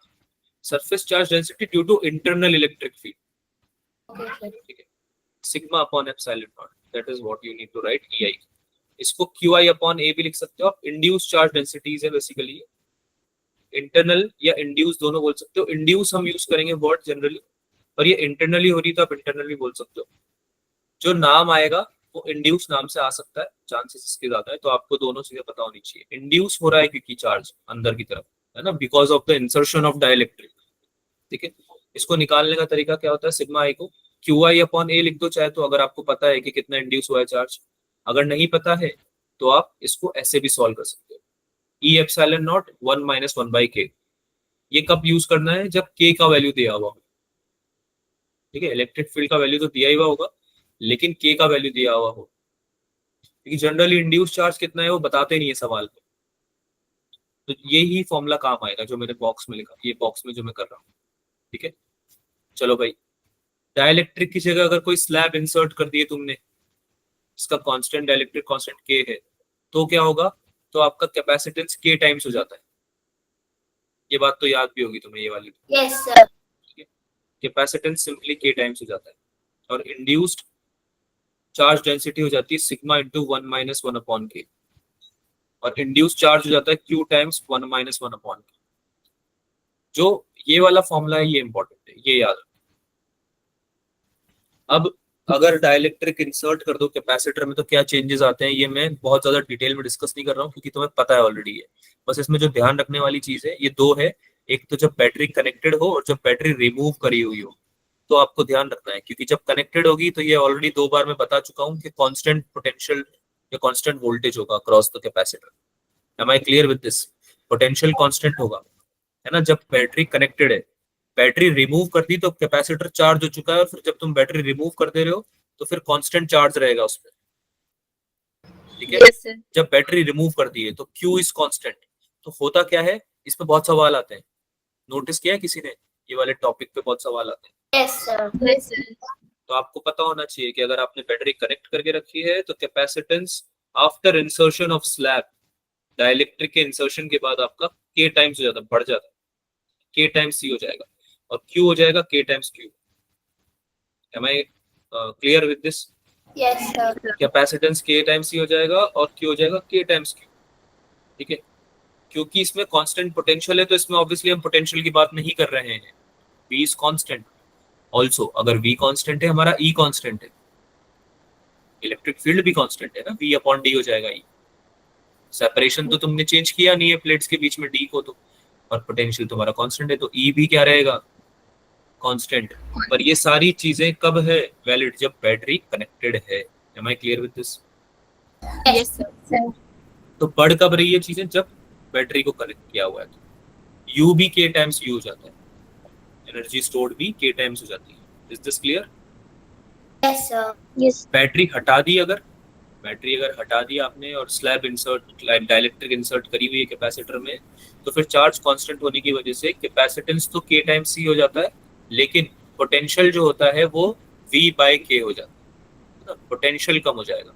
surface charge density due to internal electric field. Okay, sir. ठीक है, sigma upon epsilon naught, that is what you need to write EI। इसको QI अपॉन A भी लिख सकते हो आप, इंड्यूस चार्ज डेंसिटीज है बेसिकली, इंटरनल या इंड्यूस दोनों बोल सकते हो। इंड्यूस हम यूज करेंगे वर्ड जनरली, और ये इंटरनली हो रही तो आप इंटरनली बोल सकते हो। जो नाम आएगा वो इंड्यूस नाम से आ सकता है, चांसेस इसके ज्यादा है, तो आपको दोनों चीजें पता होनी चाहिए। इंड्यूस हो रहा है क्योंकि चार्ज अंदर की तरफ है ना, because of the insertion of dielectric. ठीक है, इसको निकालने का तरीका क्या होता है? सिग्मा I को क्यू आई अपॉन ए लिख दो चाहे तो, अगर आपको पता है कि कितना इंड्यूस हुआ है चार्ज। अगर नहीं पता है तो आप इसको ऐसे भी सॉल्व कर सकते हो, ई एप्सिलॉन नॉट 1 माइनस 1 बाई के। ये कब यूज करना है? जब के का वैल्यू दिया हुआ हो। ठीक है, इलेक्ट्रिक फील्ड का वैल्यू तो दिया ही हुआ होगा, लेकिन के का वैल्यू दिया हुआ हो, क्योंकि जनरली इंड्यूस चार्ज कितना है वो बताते नहीं है सवाल में। तो यही फॉर्मूला काम आएगा जो मैंने बॉक्स में लिखा, ये बॉक्स में जो मैं कर रहा हूँ। ठीक है, चलो भाई, डाइलेक्ट्रिक की जगह अगर कोई स्लैब इंसर्ट कर दिए तुमने, इसका कांस्टेंट डाइलेक्ट्रिक कांस्टेंट के है, तो क्या होगा? तो आपका कैपेसिटेंस के टाइम्स हो जाता है। ये बात तो याद भी होगी तुम्हें, ये वाली। Yes sir. कैपेसिटेंस सिंपली के टाइम्स हो जाता है, और इंड्यूस्ड चार्ज डेंसिटी हो जाती है सिग्मा इंटू 1 माइनस 1 अपॉन के, और इंड्यूस चार्ज हो जाता है क्यू टाइम्स 1 माइनस 1 अपॉन के। जो ये वाला फॉर्मूला है ये इंपॉर्टेंट है, ये याद रखो। अब अगर डाइलेक्ट्रिक इंसर्ट कर दो कैपेसिटर में तो क्या चेंजेस आते हैं, ये मैं बहुत ज्यादा डिटेल में डिस्कस नहीं कर रहा हूँ क्योंकि तुम्हें पता है ऑलरेडी है। बस इसमें जो ध्यान रखने वाली चीज है ये दो है, एक तो जब बैटरी कनेक्टेड हो और जब बैटरी रिमूव करी हुई हो, तो आपको ध्यान रखना है, क्योंकि जब कनेक्टेड होगी तो ये ऑलरेडी 2 बार मैं बता चुका हूँ कि कांस्टेंट पोटेंशियल या कांस्टेंट वोल्टेज होगा across the capacitor. Am I clear with this? Potential constant होगा, है ना, जब बैटरी कनेक्टेड है। बैटरी रिमूव कर दी तो कैपेसिटर चार्ज हो चुका है, और फिर जब तुम बैटरी रिमूव कर दे रहे हो तो फिर कांस्टेंट चार्ज रहेगा उसमें। ठीक है, Yes, sir. जब बैटरी रिमूव कर दी है तो क्यू इज कांस्टेंट। तो होता क्या है, इस पे बहुत सवाल आते हैं, नोटिस किया है किसी ने? ये वाले टॉपिक पे बहुत सवाल आते हैं। Yes sir. Yes, sir. तो आपको पता होना चाहिए कि अगर आपने बैटरी कनेक्ट करके रखी है तो capacitance after insertion of slab, dielectric के इंसर्शन के बाद आपका के टाइम्स हो जाता है, बढ़ जाता है, के टाइम्स सी हो जाएगा, और क्यू हो जाएगा के times Q. Am I clear with this? Yes sir. Capacitance के टाइम्स सी हो जाएगा और क्यू हो जाएगा के टाइम्स क्यू। ठीक है, क्योंकि इसमें कांस्टेंट पोटेंशियल है तो इसमें ऑब्वियसली हम पोटेंशियल की बात नहीं कर रहे हैं। V इज कांस्टेंट ऑल्सो, अगर V कांस्टेंट है हमारा E कांस्टेंट है, इलेक्ट्रिक फील्ड भी कांस्टेंट है ना, V अपॉन D हो जाएगा E। सेपरेशन तो तुमने चेंज किया नहीं है प्लेट्स के बीच में D को, तो और पोटेंशियल तुम्हारा कांस्टेंट है तो E भी क्या रहेगा? कांस्टेंट। पर ये सारी चीजें कब है वैलिड? जब बैटरी कनेक्टेड है। Am I clear with this? Yes, sir. तो बढ़ कब रही है चीजें? जब बैटरी को कनेक्ट किया हुआ है तो U भी के टाइम्स U हो जाता है, एनर्जी स्टोर्ड भी के टाइम्स हो जाती है। Is this clear? Yes sir. Yes. Battery हटा दी, अगर बैटरी अगर हटा दी आपने और स्लैब इंसर्ट डाइलेक्ट्रिक इंसर्ट करी हुई है कैपेसिटर में, तो फिर चार्ज कांस्टेंट होने की वजह से कैपेसिटेंस तो के टाइम्स सी हो जाता है, लेकिन पोटेंशियल जो होता है वो V बाय के हो जाता है, पोटेंशियल कम हो जाएगा।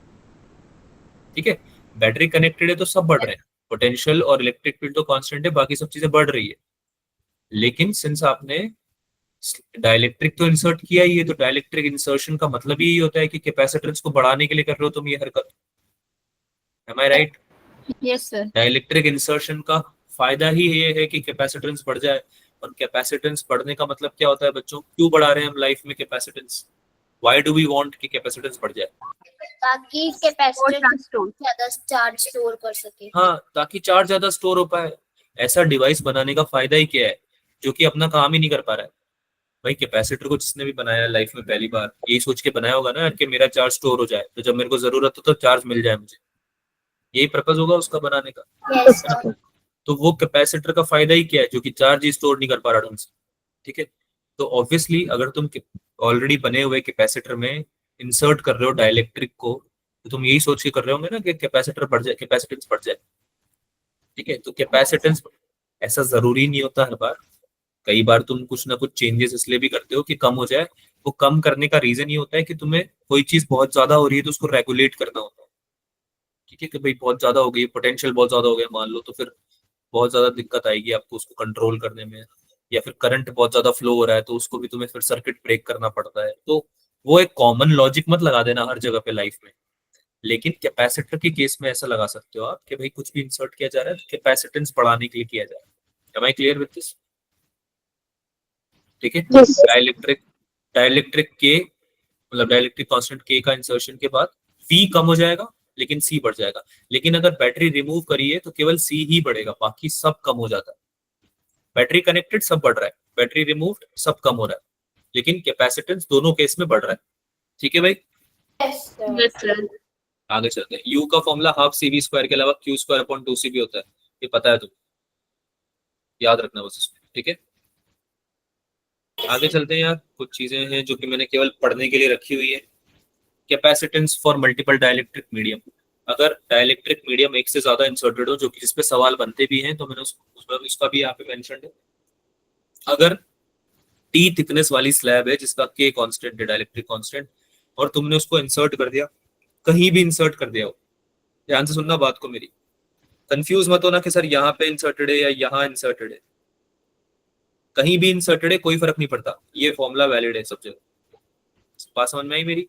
ठीक है, बैटरी कनेक्टेड है तो सब बढ़ रहे हैं, पोटेंशियल और इलेक्ट्रिक फील्ड तो कांस्टेंट है, बाकी सब चीजें बढ़ रही है। लेकिन सिंस आपने डाइलेक्ट्रिक तो इंसर्ट किया ही है, तो डाइलेक्ट्रिक इंसर्शन का मतलब ही होता है कि कैपेसिटेंस को बढ़ाने के लिए कर रहे हो तुम ये हरकत। Am I right? Yes, sir. Dielectric insertion का फायदा ही ये है कि कैपेसिटेंस बढ़ जाए, और कैपेसिटेंस बढ़ने का मतलब क्या होता है बच्चों? क्यों बढ़ा रहे हैं हम लाइफ में capacitance? Why do we want कि कैपेसिटेंस बढ़ जाए? ताकि कैपेसिटर Store. ज्यादा चार्ज स्टोर कर सके। हाँ, ताकि चार्ज ज्यादा स्टोर हो पाए। ऐसा डिवाइस बनाने का फायदा ही क्या है जो कि अपना काम ही नहीं कर पा रहा है? भाई कैपेसिटर को जिसने भी बनाया लाइफ में पहली बार यही सोच के बनाया होगा ना कि मेरा चार्ज स्टोर हो जाए, तो जब मेरे को जरूरत हो तो चार्ज मिल जाए मुझे, यही पर्पज होगा उसका बनाने का। Yes sir. तो वो कैपेसिटर का फायदा ही क्या है जो कि चार्ज ही स्टोर नहीं कर पा रहा ढंग से। ठीक है, तो ऑब्वियसली अगर तुम ऑलरेडी बने हुए कैपेसिटर में इंसर्ट कर रहे हो डाइलेक्ट्रिक को, तो तुम यही सोच के कर रहे होंगे ना कि कैपेसिटर बढ़ जाए, कैपेसिटेंस बढ़ जाए। ठीक है, तो कैपेसिटेंस ऐसा जरूरी नहीं होता हर बार, कई बार तुम कुछ ना कुछ चेंजेस इसलिए भी करते हो कि कम हो जाए। वो कम करने का रीजन ये होता है कि तुम्हें कोई चीज बहुत ज्यादा हो रही है तो उसको रेगुलेट करना होता है। ठीक है, कि भाई बहुत ज्यादा हो गई, पोटेंशियल बहुत ज्यादा हो गया मान लो, तो फिर बहुत ज्यादा दिक्कत आएगी आपको उसको कंट्रोल करने में, या फिर करंट बहुत ज्यादा फ्लो हो रहा है तो उसको भी तुम्हें फिर सर्किट ब्रेक करना पड़ता है। तो वो एक कॉमन लॉजिक मत लगा देना हर जगह पे लाइफ में, लेकिन कैपेसिटर के केस में ऐसा लगा सकते हो आप कि भाई कुछ भी इंसर्ट किया जा रहा है तो कैपेसिटेंस बढ़ाने के लिए किया जा रहा है। Am I clear with this? ठीक है, डाइलेक्ट्रिक डाइलेक्ट्रिक के मतलब डाइलेक्ट्रिक कांस्टेंट के का इंसर्शन के बाद V कम हो जाएगा लेकिन C बढ़ जाएगा। लेकिन अगर बैटरी रिमूव करी है तो केवल C ही बढ़ेगा, बाकी सब कम हो जाता है। बैटरी कनेक्टेड सब बढ़ रहा है, बैटरी रिमूव्ड सब कम हो रहा है। लेकिन कैपेसिटेंस दोनों केस में बढ़ रहा है। ठीक है भाई, Yes, sir. Yes, sir. आगे चलते हैं। यू का formula half C V square के अलावा क्यू स्क्वायर अपॉन 2 सी भी होता है, ये पता है तुम, याद रखना बस इसको। ठीक है, आगे चलते हैं यार। कुछ चीजें हैं जो कि मैंने केवल पढ़ने के लिए रखी हुई है। Capacitance for multiple dielectric medium, अगर डाइलेक्ट्रिक मीडियम एक से ज्यादा इंसर्टेड हो, जो कि जिसपे सवाल बनते भी हैं, तो मैंने उसमें इसका भी यहाँ पे मेंशन है। अगर टी थिकनेस वाली स्लैब है जिसका के कांस्टेंट है, डाइलेक्ट्रिक कांस्टेंट, और तुमने उसको इंसर्ट कर दिया, कहीं भी इंसर्ट कर दिया हो, ध्यान से सुनना बात को मेरी, कंफ्यूज मत होना कि सर यहाँ पे इंसर्टेड है या यहाँ इंसर्टेड है, कहीं भी इंसर्टेड है कोई फर्क नहीं पड़ता, ये फॉर्मूला वैलिड है सब जगह। बात समझ में आई मेरी?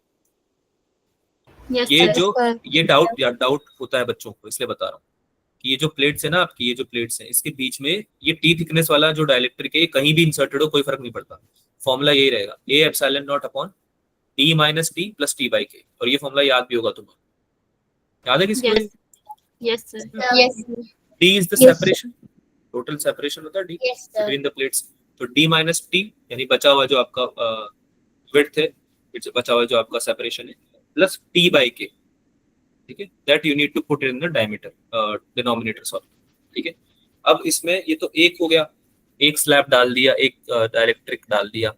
Yes, ये sir. जो ये डाउट होता है बच्चों को, इसलिए बता रहा हूँ कि ये जो प्लेट्स है ना आपकी, ये जो प्लेट्स हैं, इसके बीच में ये टी थिकनेस वाला जो डाइलेक्ट्रिक है, कहीं भी इंसर्टेड हो कोई फर्क नहीं पड़ता, फॉर्मूला यही रहेगा, A epsilon not upon T minus T plus T by के। और ये फॉर्मूला याद भी होगा तुम्हें, याद है किसको? Yes. Yes, sir. Yes, sir. D is the separation, total separation होता है D Yes, sir. Between the plates. तो डी माइनस टी यानी बचा हुआ जो आपका विड्थ है, बचा हुआ जो आपका सेपरेशन है, प्लस टी बाई के। ठीक है, that you need to put in the diameter denominator sorry. ठीक है, अब इसमें ये तो एक हो गया, एक स्लैब डाल दिया, एक डाइलेक्ट्रिक डाल दिया,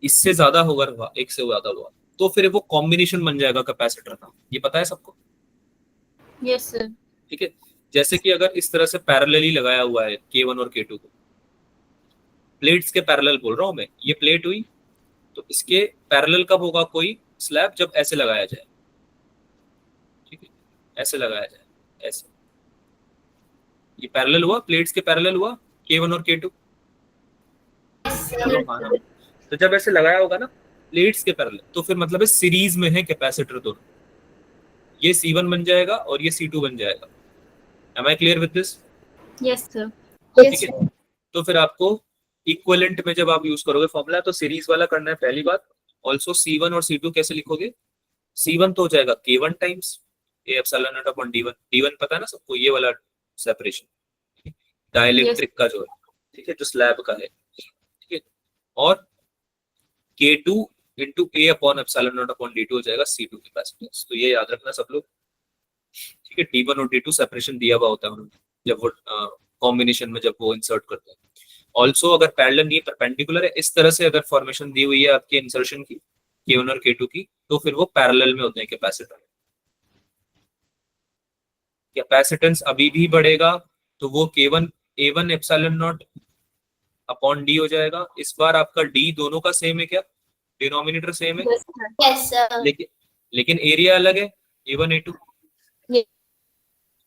इससे ज्यादा होगा, एक से ज्यादा हुआ तो फिर वो कॉम्बिनेशन बन जाएगा कैपेसिटर का, ये पता है सबको? Yes, sir. ठीक है, जैसे कि अगर इस तरह से पैरेलली लगाया हुआ है K1 और K2 को, प्लेट्स के पैरेलल बोल रहा हूं मैं, ये प्लेट हुई, तो इसके पैरेलल कब होगा कोई स्लैब? जब ऐसे लगाया जाए। ठीक है, ऐसे लगाया जाए, ऐसे, ये पैरेलल हुआ, प्लेट्स के पैरेलल हुआ K1 और K2। चलो हाँ, तो जब ऐसे लगाया होगा ना प्लेट्स के पैरेलल, तो फिर मतलब है सीरीज में है कैपेसिटर दोनों, ये C1 बन जाएगा और ये C2 बन जाएगा। Am I clear with this? Yes, sir. ठीक है, तो फिर आपको इक्विवेलेंट में जब आप यूज करोगे फॉर्मूला, तो सीरीज वाला करना है पहली बात। ऑल्सो C1 और C2 कैसे लिखोगे? C1 तो हो जाएगा K1 times A epsilon not upon D1, D1 पता है ना सबको, ये वाला सेपरेशन डाइलेक्ट्रिक का जो है, ठीक है, जो स्लैब का है। ठीक है, और K2 into A upon epsilon not upon D2 हो जाएगा C2 कैपेसिटेंस। तो ये याद रखना सब लोग। ठीक है, D1 और D2 सेपरेशन दिया हुआ होता है उन्होंने जब वो कॉम्बिनेशन में जब वो इंसर्ट करते हैं। ऑल्सो अगर पैरेलल नहीं परपेंडिकुलर है, इस तरह से अगर फॉर्मेशन दी हुई है आपके इंसर्शन की K1 और K2 की, तो फिर वो पैरेलल में होते हैं कैपेसिटर। कैपेसिटेंस अभी भी बढ़ेगा, तो वो K1 A1 epsilon not upon D हो जाएगा। इस बार आपका D दोनों का सेम है क्या? डिनोमिनेटर सेम है, Yes, sir. Yes, sir. लेकिन एरिया अलग है, A1 A2। Yes.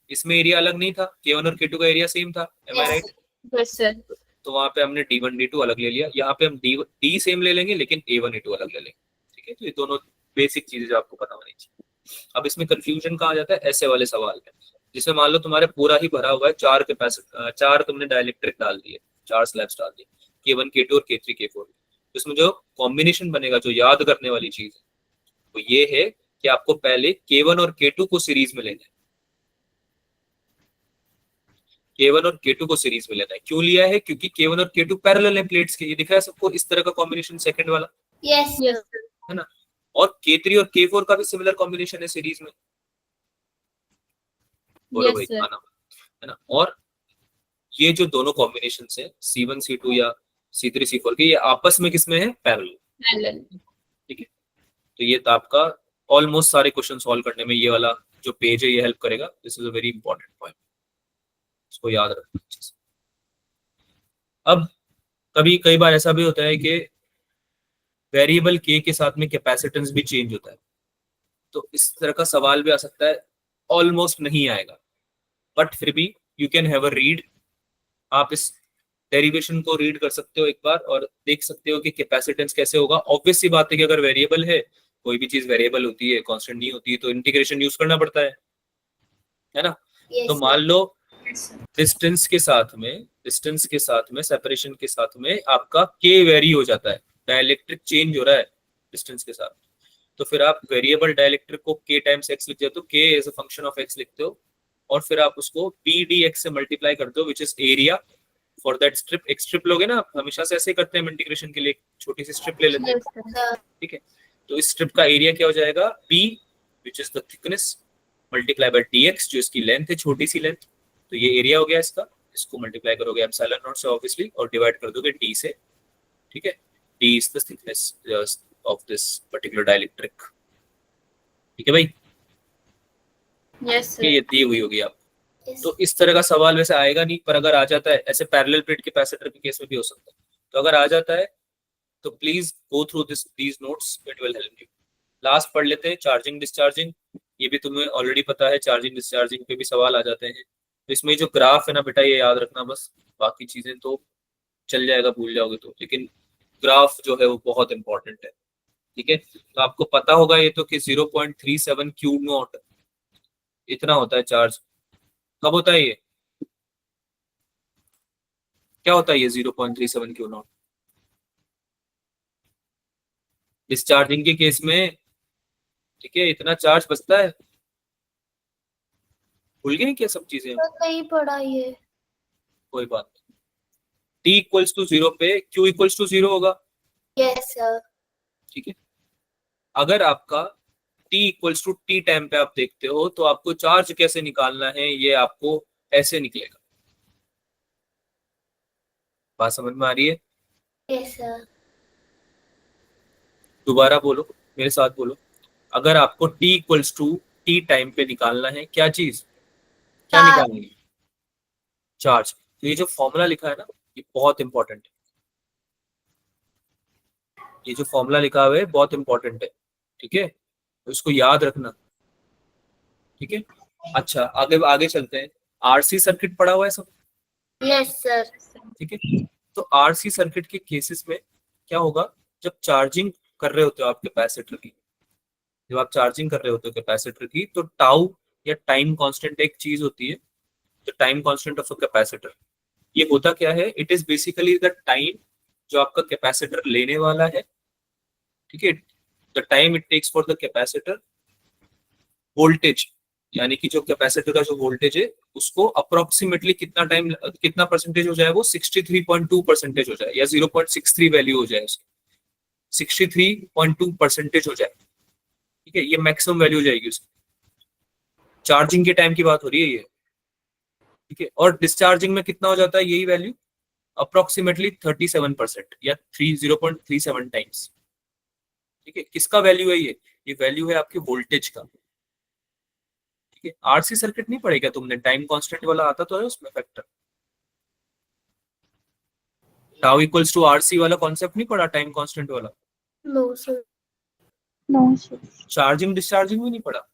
इसमें एरिया अलग नहीं था, K1 और K2 का एरिया सेम था, M I right? Yes, sir. तो वहां पे हमने D1 D2 अलग ले लिया, यहाँ पे हम D सेम ले लेंगे लेकिन A1 A2 अलग ले लेंगे। ठीक है, तो ये दोनों बेसिक चीजें जो आपको पता होनी चाहिए। अब इसमें कंफ्यूजन कहाँ जाता है? ऐसे वाले सवाल में, जिसमें मान लो तुम्हारे पूरा ही भरा हुआ है, चार तुमने डाइलेक्ट्रिक डाल दिए, 4 स्लैब्स डाल दिए, K1 K2 और K3 K4। इसमें जो कॉम्बिनेशन बनेगा, जो याद करने वाली चीज है, वो ये है कि आपको पहले K1 और K2 को सीरीज में लेना है। K1 और K2 को सीरीज में लेना है। क्यों लिया है? क्योंकि K1 और K2 पैरेलल है प्लेट्स के, ये दिख रहा है सबको, इस तरह का कॉम्बिनेशन सेकंड वाला, Yes, Yes, sir. sir. है ना? और K3 और K4 का भी सिमिलर कॉम्बिनेशन है सीरीज में। बोलो Yes, भाई, sir. आना, है ना? और ये जो दोनों कॉम्बिनेशन है C1 C2 या C3 C4 के, ये आपस में किसमें है? पैरेलल। Parallel. ठीक है, तो ये तो आपका ऑलमोस्ट सारे क्वेश्चन सॉल्व करने में ये वाला जो पेज है ये हेल्प करेगा। This is a very important point, इसको याद रखना अच्छे से। अब कई बार ऐसा भी होता है कि वेरिएबल के साथ में कैपेसिटेंस भी चेंज होता है, तो इस तरह का सवाल भी आ सकता है। ऑलमोस्ट नहीं आएगा, बट फिर भी you can have a read, आप इस डेरिवेशन को रीड कर सकते हो एक बार और देख सकते हो कि कैपेसिटेंस कैसे होगा। ऑब्वियस सी बात है कि अगर वेरिएबल है, कोई भी चीज वेरिएबल होती है, कांस्टेंट नहीं होती है, तो इंटीग्रेशन यूज करना पड़ता है ना? Yes, तो sir. मान लो Yes, sir. डिस्टेंस के साथ में सेपरेशन के साथ में आपका के वेरी हो जाता है, डाइलेक्ट्रिक चेंज हो रहा है डिस्टेंस के साथ, तो फिर आप वेरिएबल डाइलेक्ट्रिक को k टाइम्स x लिख देते हो, k as a function of x लिखते हो, और फिर आप उसको p dx से मल्टीप्लाई करते हो, which is area for that strip, एक स्ट्रिप लोगे ना, आप हमेशा से ऐसे ही करते हैं इंटीग्रेशन के लिए, छोटी सी स्ट्रिप ले लेते हैं, Yes, sir. ठीक है। तो इस स्ट्रिप का एरिया क्या हो जाएगा, b which is the thickness multiply by dx, जो इसकी लेंथ है, छोटी सी लेंथ, तो ये एरिया हो गया इसका, इसको मल्टीप्लाई करोगे एप्सिलॉन नॉट से ऑब्वियसली, और डिवाइड कर दोगे d से, ठीक है। d is the thickness of this particular dielectric, ठीक है भाई, Yes, sir. ये दी हुई होगी आप। तो इस तरह का सवाल वैसे आएगा नहीं, पर अगर आ जाता है, ऐसे पैरेलल प्लेट कैपेसिटर के केस में भी हो सकता है, तो अगर आ जाता है तो please go through these notes, it will help you. Last पढ़ लेते हैं चार्जिंग डिस्चार्जिंग, ये भी तुम्हें ऑलरेडी पता है, चार्जिंग डिस्चार्जिंग पे भी सवाल आ जाते हैं। तो इसमें जो ग्राफ है ना बेटा, ये याद रखना बस, बाकी चीजें तो चल जाएगा, भूल जाओगे तो, लेकिन ग्राफ जो है वो बहुत इंपॉर्टेंट है, ठीक है। तो आपको पता होगा ये तो कि 0.37 क्यू नॉट इतना होता है चार्ज। कब होता है ये, क्या होता है ये 0.37 क्यू नॉट डिस्चार्जिंग के केस में, ठीक है, इतना चार्ज बचता है। भूल गए क्या सब चीजें, नहीं पढ़ा ये। कोई बात नहीं। t इक्वल्स टू 0 पे q इक्वल्स टू 0 होगा, यस सर। ठीक है। अगर आपका t equals to t time पे आप देखते हो, तो आपको चार्ज कैसे निकालना है, ये आपको ऐसे निकलेगा। बात समझ में आ रही है? Yes sir. दोबारा बोलो, मेरे साथ बोलो। अगर आपको t equals to t time पे निकालना है, क्या चीज, क्या चार्ज। निकालनी है, चार्ज। तो ये जो फॉर्मूला लिखा है ना, ये बहुत इंपॉर्टेंट है, ये जो फॉर्मूला लिखा हुआ है बहुत इंपॉर्टेंट है, ठीक है, तो इसको याद रखना, ठीक है। अच्छा, आगे आगे चलते हैं। आरसी सर्किट पढ़ा हुआ है सब, यस सर। ठीक है। तो आरसी सर्किट के केसेस में क्या होगा, जब चार्जिंग कर रहे होते हो आप कैपेसिटर की, जब आप चार्जिंग कर रहे होते हो कैपेसिटर की, तो टाउ या टाइम कांस्टेंट एक चीज होती है, तो time constant of a capacitor, ये होता क्या है, it is basically the time जो आपका कैपेसिटर लेने वाला है, ठीक है, the time it takes for the capacitor voltage, यानी कि जो कैपेसिटर का जो वोल्टेज है उसको अप्रोक्सीमेटली कितना टाइम, कितना परसेंटेज हो जाए, वो 63.2% हो जाए, या 0.63 वैल्यू हो जाए उसकी, 63.2% हो जाए, ठीक है, ये मैक्सिमम वैल्यू हो जाएगी उसकी। चार्जिंग के टाइम की बात हो रही है ये, ठीक है। और डिस्चार्जिंग में कितना हो जाता है यही वैल्यू, अप्रोक्सीमेटली 37% या 0.37 टाइम्स, ठीक है। किसका वैल्यू है ये वैल्यू है आपके वोल्टेज का, ठीक है। आरसी सर्किट नहीं पढ़ेगा तुमने, टाइम कांस्टेंट वाला आता तो है उसमें factor, tau equals to RC वाला कॉन्सेप्ट नहीं पढ़ा, टाइम कांस्टेंट वाला। No sir. No, sir. Charging discharging भी नहीं पढ़ा।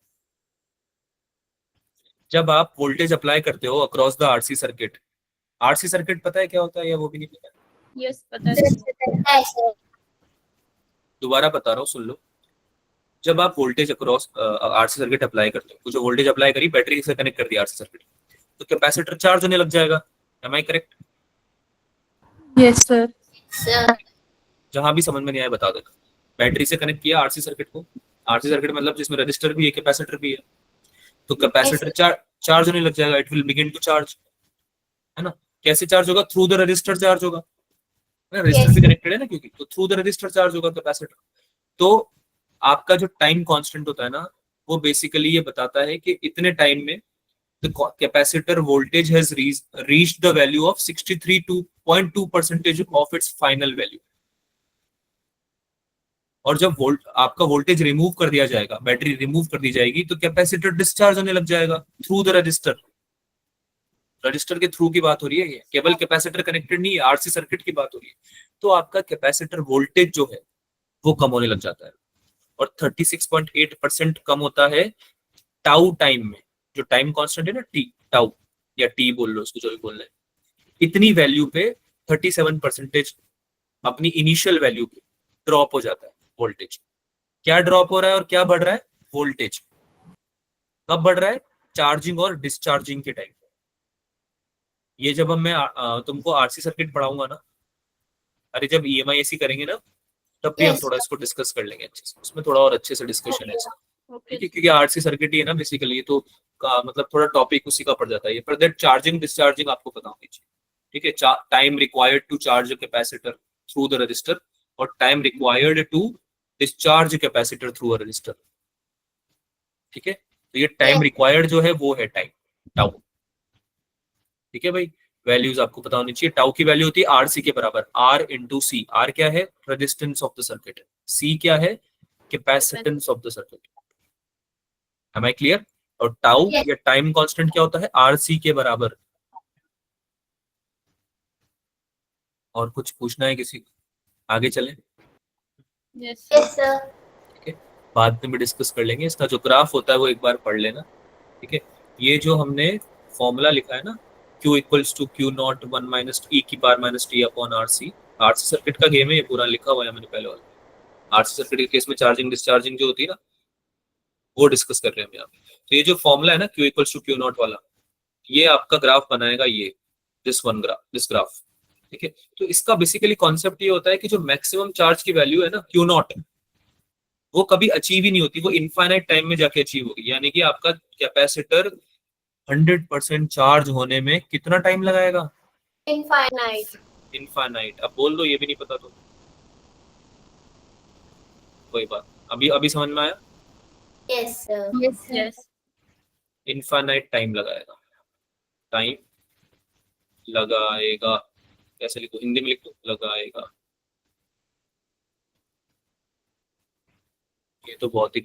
जब आप वोल्टेज अप्लाई करते हो across the RC circuit, RC circuit पता है क्या होता है या वो भी नहीं पता? Yes, पता है sir. सर। दोबारा बता रहा हूँ, सुन लो। जब आप voltage across RC circuit apply करते हो, कुछ वोल्टेज अप्लाई करी, बैटरी से कनेक्ट कर दिया आरसी सर्किट, तो कैपेसिटर चार्ज होने लग जाएगा, am I correct? Yes, sir. Sir. जहां भी समझ में नहीं आया बता देना। बैटरी से कनेक्ट किया आरसी सर्किट को, आरसी सर्किट मतलब जिसमें रजिस्टर भी है कैपेसिटर भी है, तो कैपेसिटर चार्ज होने लग जाएगा, it will begin to charge, है ना। कैसे चार्ज होगा, थ्रू द रजिस्टर चार्ज होगा, रजिस्टर भी कनेक्टेड है ना, क्योंकि तो थ्रू द रजिस्टर चार्ज होगा कैपेसिटर। तो आपका जो टाइम कांस्टेंट होता है ना, वो बेसिकली ये बताता है कि इतने टाइम में the capacitor voltage has reached the value of 63.2% of its final value. और जब आपका वोल्टेज रिमूव कर दिया जाएगा, बैटरी रिमूव कर दी जाएगी, तो कैपेसिटर डिस्चार्ज होने लग जाएगा थ्रू द रजिस्टर। रजिस्टर के थ्रू की बात हो रही है, ये केवल कैपेसिटर कनेक्टेड नहीं है, आरसी सर्किट की बात हो रही है। तो आपका कैपेसिटर वोल्टेज जो है वो कम होने लग जाता है, और 36.8% कम होता है टाउ टाइम में, जो टाइम कांस्टेंट है ना, टी, टाउ या टी बोल लो उसको, जो भी बोलना है, इतनी वैल्यू पे 37% अपनी इनिशियल वैल्यू पे ड्रॉप हो जाता है वोल्टेज। क्या ड्रॉप हो रहा है और क्या बढ़ रहा है, वोल्टेज। कब बढ़ रहा है, चार्जिंग और डिस्चार्जिंग के टाइम। ये जब मैं तुमको आरसी सर्किट पढ़ाऊंगा ना, अरे जब EMI करेंगे ना, तब भी हम Yes. थोड़ा इसको डिस्कस कर लेंगे अच्छे से, उसमें थोड़ा और अच्छे से डिस्कशन है इसका, ठीक Okay. है, क्योंकि आरसी सर्किट ही है ना बेसिकली, तो का मतलब थोड़ा टॉपिक उसी का पड़ जाता है, पर दैट चार्जिंग डिस्चार्जिंग आपको पता होनी चाहिए, ठीक है, time required to charge capacitor through the resistor और time required to discharge capacitor through a resistor. ठीक है, तो ये टाइम Yes. रिक्वायर्ड जो है वो है टाइम टाउ। ठीक है भाई, वैल्यूज आपको पता होनी चाहिए। टाउ की वैल्यू होती है आर सी के बराबर, आर इंटू सी। आर क्या है, resistance of the circuit, C क्या है, capacitance of the circuit. Am I clear? और टाउ Yes. या टाइम कांस्टेंट क्या होता है, आर सी के बराबर। और कुछ पूछना है किसी को? आगे चलें? Yes, sir. Yes, sir. ठीक है, बाद में भी डिस्कस कर लेंगे। इसका जो ग्राफ होता है वो एक बार पढ़ लेना। ठीक है, ये जो हमने फॉर्मूला लिखा है ना, Q equals to Q not one minus e की power minus t upon R C. RC circuit का गेम है, ये पूरा लिखा हुआ है मैंने पहले वाला। आरसी सर्किट के केस में चार्जिंग डिस्चार्जिंग जो होती है ना, वो डिस्कस कर रहे हैं हम यहाँ। तो ये जो फॉर्मूला है ना, Q equals to Q naught वाला, ये आपका ग्राफ बनाएगा, ये दिस ग्राफ। ठीक है, तो इसका बेसिकली कॉन्सेप्ट ये होता है कि जो मैक्सिमम चार्ज की वैल्यू है ना क्यू नॉट, वो कभी अचीव ही नहीं होती, वो इनफाइनाइट टाइम में जाके अचीव होगी। यानी कि आपका कैपेसिटर 100% चार्ज होने में कितना टाइम लगाएगा, Infinite. इनफाइनाइट। अब बोल दो, ये भी नहीं पता तो कोई बात, अभी अभी समझ में आया। Yes, sir. Yes, yes. Infinite time लगाएगा, टाइम लगाएगा। कैसे लिखो, हिंदी में लिख दो, लगाएगा। ये तो बहुत ही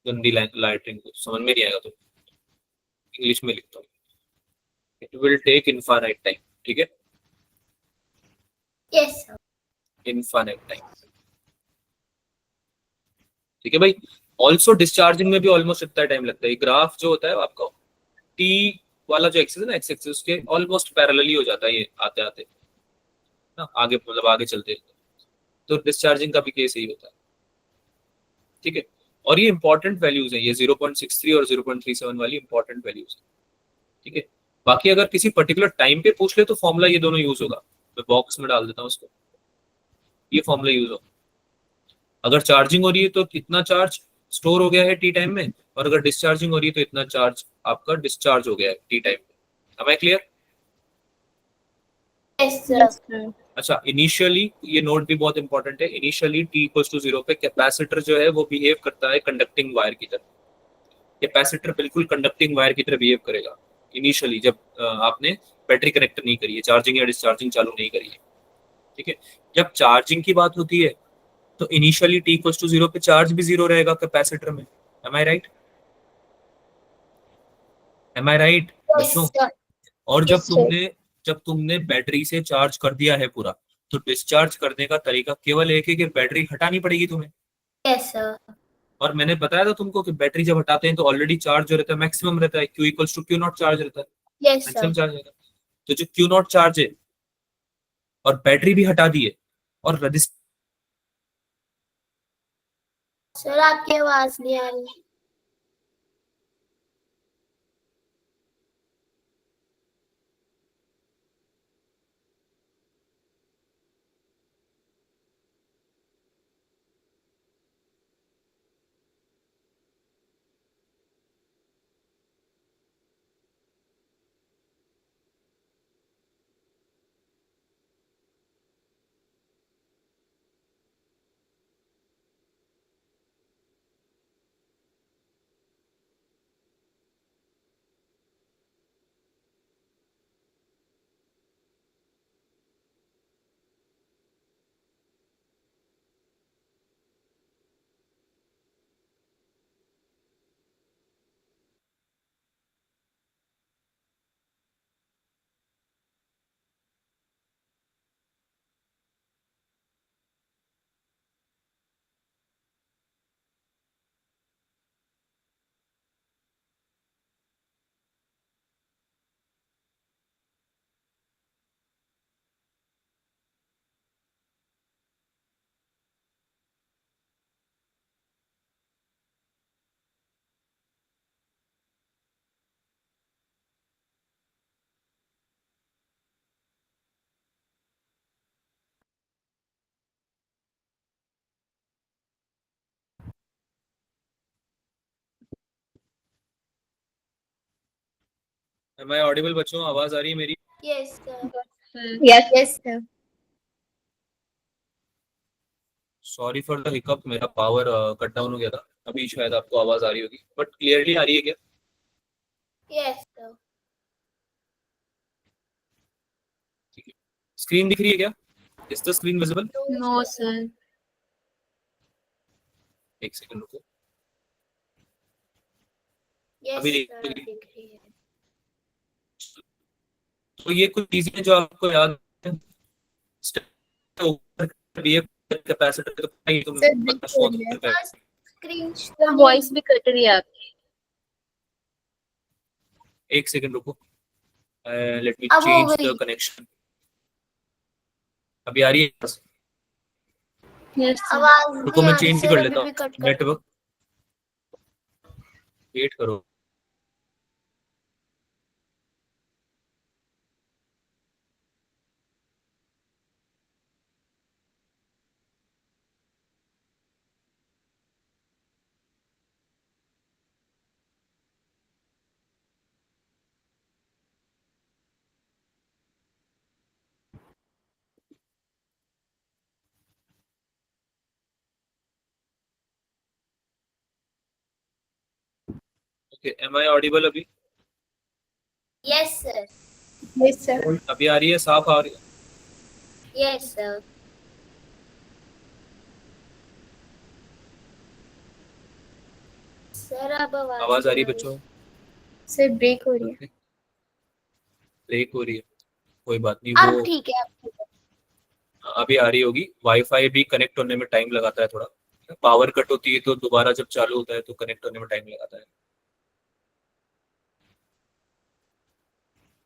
गंदी लाइटिंग, समझ में नहीं आएगा तो इंग्लिश में लिखता हूँ, it will take infinite time. ठीक है, Yes, sir. Infinite time. ठीक है भाई, ऑल्सो डिस्चार्जिंग में भी ऑलमोस्ट इतना टाइम लगता है। ग्राफ जो होता है आपका टी वाला जो एक्सिस है ना, एक्स एक्सिस, उसके ऑलमोस्ट पैरेलल ही हो जाता है ये आते आते ना, आगे मतलब आगे चलते। तो डिस्चार्जिंग का भी केस यही होता है। ठीक है, और ये इंपॉर्टेंट वैल्यूज है, ये 0.63 और 0.37 वाली इंपॉर्टेंट वैल्यूज है। ठीक है, बाकी अगर किसी पर्टिकुलर टाइम पे पूछ ले तो फॉर्मूला ये दोनों यूज होगा। मैं बॉक्स में डाल देता हूँ उसको, ये फॉर्मूला यूज होगा। अगर चार्जिंग हो रही है तो इतना चार्ज स्टोर हो गया है टी टाइम में, और अगर डिस्चार्जिंग हो रही है तो इतना चार्ज आपका डिस्चार्ज हो गया है टी टाइम में। Am I clear? Yes, sir. Yes, sir. अच्छा, इनिशियली ये नोट भी बहुत इंपॉर्टेंट है, इनिशियली टी इक्वल्स टू 0 पे कैपेसिटर जो है वो बिहेव करता है कंडक्टिंग वायर की तरह। कैपेसिटर बिल्कुल कंडक्टिंग वायर की तरह बिहेव करेगा इनिशियली, जब आपने बैटरी कनेक्ट नहीं करी है, चार्जिंग या डिस्चार्जिंग चालू नहीं करी है। ठीक है, जब चार्जिंग की बात होती है तो इनिशियली टी इक्वल्स टू 0 पे चार्ज भी 0 रहेगा कैपेसिटर में। M I right? M I right Yes, बच्चों? sir. और Yes, sir. जब तुमने बैटरी से चार्ज कर दिया है पूरा, तो डिस्चार्ज करने का तरीका केवल एक है कि बैटरी हटानी पड़ेगी तुम्हें। Yes, sir. और मैंने बताया था तुमको कि बैटरी जब हटाते हैं तो ऑलरेडी चार्ज जो रहता है मैक्सिमम रहता है, Q equals to Q naught charge रहता है, Yes, मैक्सिमम sir. चार्ज रहता है। तो जो क्यू नॉट चार्ज है और बैटरी भी हटा दी है और रजिस्टर, सर आपकी आवाज नहीं आ रही। एम आई ऑडिबल बच्चों? आवाज आ रही है मेरी? Yes, sir. Yes. Yes, sir. Sorry for the hiccup, मेरा पावर कट डाउन हो गया था। अभी शायद आपको आवाज आ रही होगी, बट क्लियरली आ रही है क्या? Yes, sir. ठीक है, स्क्रीन दिख रही है क्या? Is the screen visible? No, sir. एक सेकंड रुको। Yes, अभी sir. देख- दिख रही है। तो ये कुछ चीजें जो आपको याद है, कैपेसिटर तो तुम Sir, दिख बता रही है। हाँ, screen Sir, voice भी कट रही है आपकी। एक सेकंड रुको, लेट मी अब हो चेंज गई। The connection. अभी आ रही है? Yes, sir. आवाज रुको नहीं मैं आ रही चेंज सर, कर अभी लेता भी हूँ कट कर। नेटवर्क, वेट करो। ओके, एम आई ऑडिबल अभी? Yes, sir. Yes, sir. अभी आ रही है, साफ आ रही है? Yes, sir. सर अब आवाज आ रही है बच्चों? Sir, break हो रही है। ब्रेक हो रही है, कोई बात नहीं, अब वो ठीक है, अब ठीक है। अभी आ रही होगी। वाईफाई भी कनेक्ट होने में टाइम लगाता है थोड़ा, पावर कट होती है तो दोबारा जब चालू होता है तो कनेक्ट होने में टाइम लगाता है।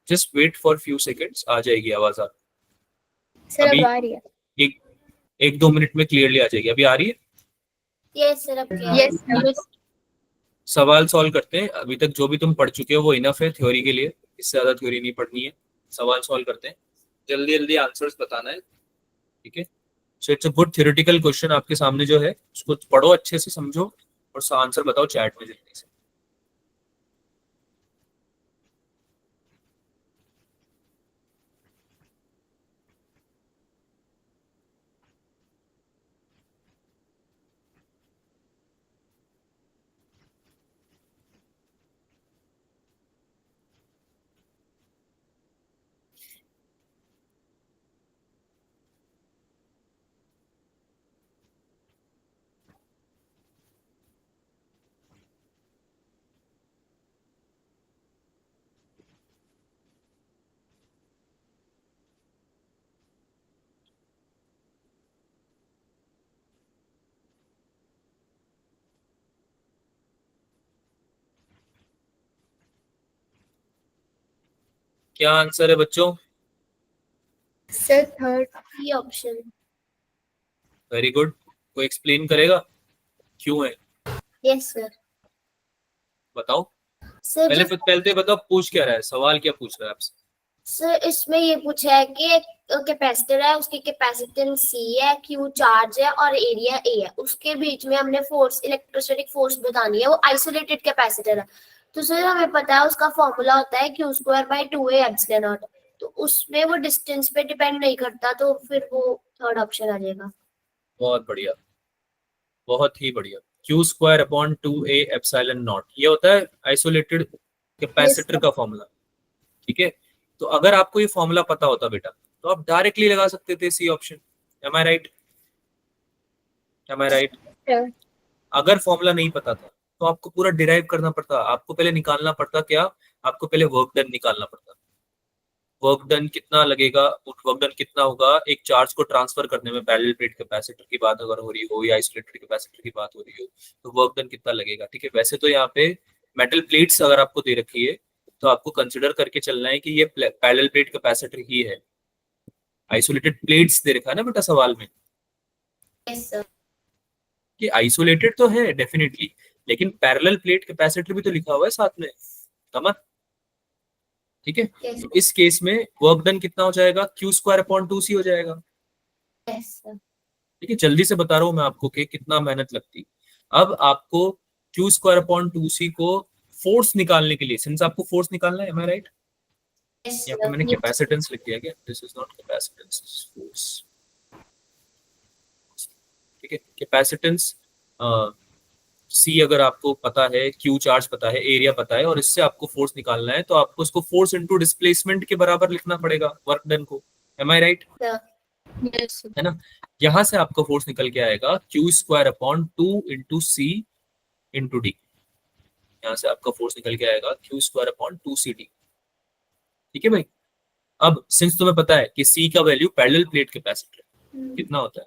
Just wait for few seconds, आ जाएगी आवाज। आप Sir, अभी अब आ रही है। एक एक दो मिनट में क्लियरली आ जाएगी। अभी आ रही है? Yes, sir, अब क्या Yes, sir. सवाल सॉल्व करते हैं। अभी तक जो भी तुम पढ़ चुके हो वो इनफ है थ्योरी के लिए, इससे ज्यादा थ्योरी नहीं पढ़नी है। सवाल सॉल्व करते हैं, जल्दी जल्दी आंसर्स बताना है, ठीक है? So it's a good theoretical question आपके सामने जो है, उसको पढ़ो, अच्छे से समझो और आंसर बताओ चैट में जल्दी से। क्या आंसर है बच्चों? Sir, third. ये ऑप्शन? Very good. कोई एक्सप्लेन करेगा क्यों है? Yes sir. बताओ। सर पहले जो पहले बताओ पूछ क्या रहा है, सवाल क्या पूछ रहा है आपसे? सर इसमें ये पूछा है कि एक कैपेसिटर है, उसकी कैपेसिटेंस C है, Q चार्ज है और एरिया A है। उसके बीच में हमने फोर्स, इलेक्ट्रोस्टैटिक फोर्स बतानी है। वो आइसोलेटेड कैपेसिटर है। तो सर हमें पता है उसका फॉर्मूला होता है Q²/2A∈0। तो उसमें वो डिस्टेंस पे डिपेंड नहीं करता, तो फिर वो थर्ड ऑप्शन आ जाएगा। बहुत बढ़िया, बहुत ही बढ़िया। Q²/2A∈0 ये होता है आइसोलेटेड कैपेसिटर का फॉर्मूला, ठीक है? तो अगर आपको ये फॉर्मूला पता होता बेटा, तो आप डायरेक्टली लगा सकते थे C option. M I right? M I right? Sir. अगर फॉर्मूला नहीं पता था तो आपको पूरा डिराइव करना पड़ता, आपको पहले निकालना पड़ता क्या, आपको पहले वर्क डन निकालना पड़ता। वर्क डन कितना लगेगा, वर्क डन कितना होगा एक चार्ज को ट्रांसफर करने में, पैरेलल प्लेट कैपेसिटर की बात अगर हो रही हो या आइसोलेटेड कैपेसिटर की बात हो रही हो, तो वर्क डन कितना लगेगा, ठीक है? वैसे तो यहाँ पे मेटल प्लेट्स अगर आपको दे रखी है तो आपको कंसिडर करके चलना है कि ये पैरेलल प्लेट कैपेसिटर ही है। आइसोलेटेड प्लेट्स दे रखा है ना बेटा सवाल में, यस सर। कि आइसोलेटेड तो है डेफिनेटली, लेकिन पैरेलल प्लेट कैपेसिटर भी तो लिखा हुआ है साथ में, समझ? ठीक है? यस तो इस केस में वर्क डन कितना हो जाएगा, Q²/2C हो जाएगा। सर। ठीक है, जल्दी से बता रहा हूं मैं आपको कि कितना मेहनत लगती। अब आपको Q²/2C को फोर्स निकालने के लिए, सिंस आपको फोर्स निकालना है, एम आई राइट? Yes, यहाँ पे मैंने sir. कैपेसिटेंस लिख दिया क्या? This is not capacitance, force. ठीक है, कैपेसिटेंस सी अगर आपको पता है, क्यू चार्ज पता है, एरिया पता है, और इससे आपको फोर्स निकालना है, तो आपको उसको फोर्स इनटू डिस्प्लेसमेंट के बराबर लिखना पड़ेगा वर्क डन को। M I right? Sir. Yes, sir. है ना? यहां से आपका फोर्स निकल के आएगा Q square upon 2 into C into D. यहाँ से आपका फोर्स निकल के आएगा Q square upon 2 C D. ठीक है भाई? अब सिंस तुम्हें पता है कि सी का वैल्यू पैरेलल प्लेट कैपेसिटर कितना होता है,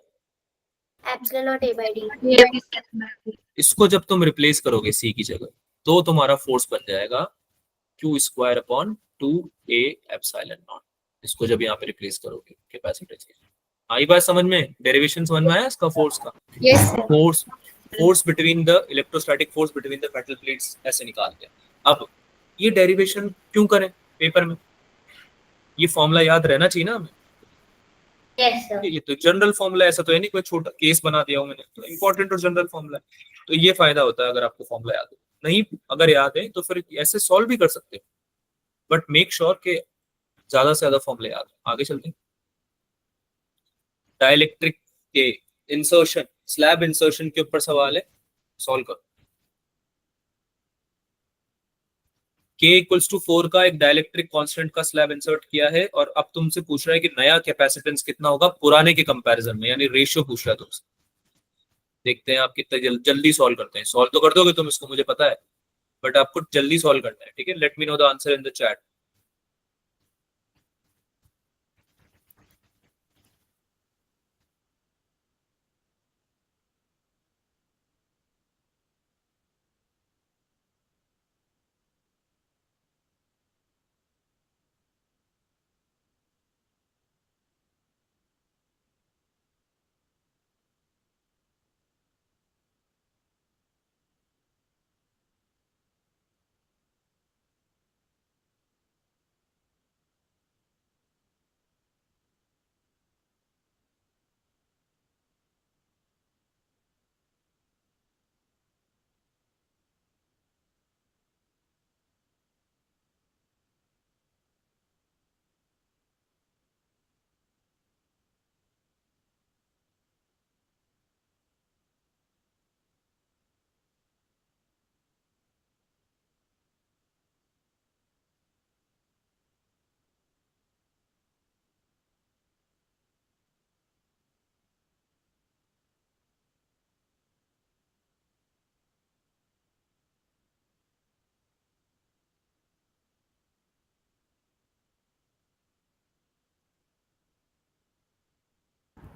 Epsilon naught A by D. Yes. इसको जब तुम रिप्लेस करोगे सी की जगह, तो तुम्हारा फोर्स बन जाएगा Q square upon 2a epsilon not. इसको जब यहाँ पे रिप्लेस करोगे कैपेसिटर की, आई बात समझ में? डेरिवेशन समझ में आया इसका फोर्स का? Yes, sir. Force between the electrostatic force between the metal plates ऐसे निकालते हैं। अब ये डेरिवेशन क्यों करें पेपर में? ये फॉर्मूला याद रहना चाहिए ना हमें। Yes, sir. ये तो जनरल फॉर्मूला, ऐसा तो है नहीं कोई छोटा केस बना दिया हूं मैंने, तो इंपॉर्टेंट और जनरल फॉर्मूला है। तो ये फायदा होता है अगर आपको फॉर्मूला याद हो। नहीं अगर याद है तो फिर ऐसे सॉल्व भी कर सकते हो, बट मेक श्योर के ज्यादा से ज्यादा फॉर्मूले याद हो। आगे चलते हैं। डाइलेक्ट्रिक के इंसर्शन, स्लैब इंसर्शन के ऊपर सवाल है, सॉल्व करो। K इक्वल्स टू 4 का एक डाइलेक्ट्रिक कांस्टेंट का स्लैब इंसर्ट किया है, और अब तुमसे पूछ रहा है कि नया कैपेसिटेंस कितना होगा पुराने के कंपैरिजन में, यानी रेशियो पूछ रहा है तुमसे। देखते हैं आप कितने जल्दी सॉल्व करते हैं। सॉल्व तो कर दोगे तुम इसको, मुझे पता है, बट आपको जल्दी सॉल्व करना है। ठीक है, let me know the answer in the chat.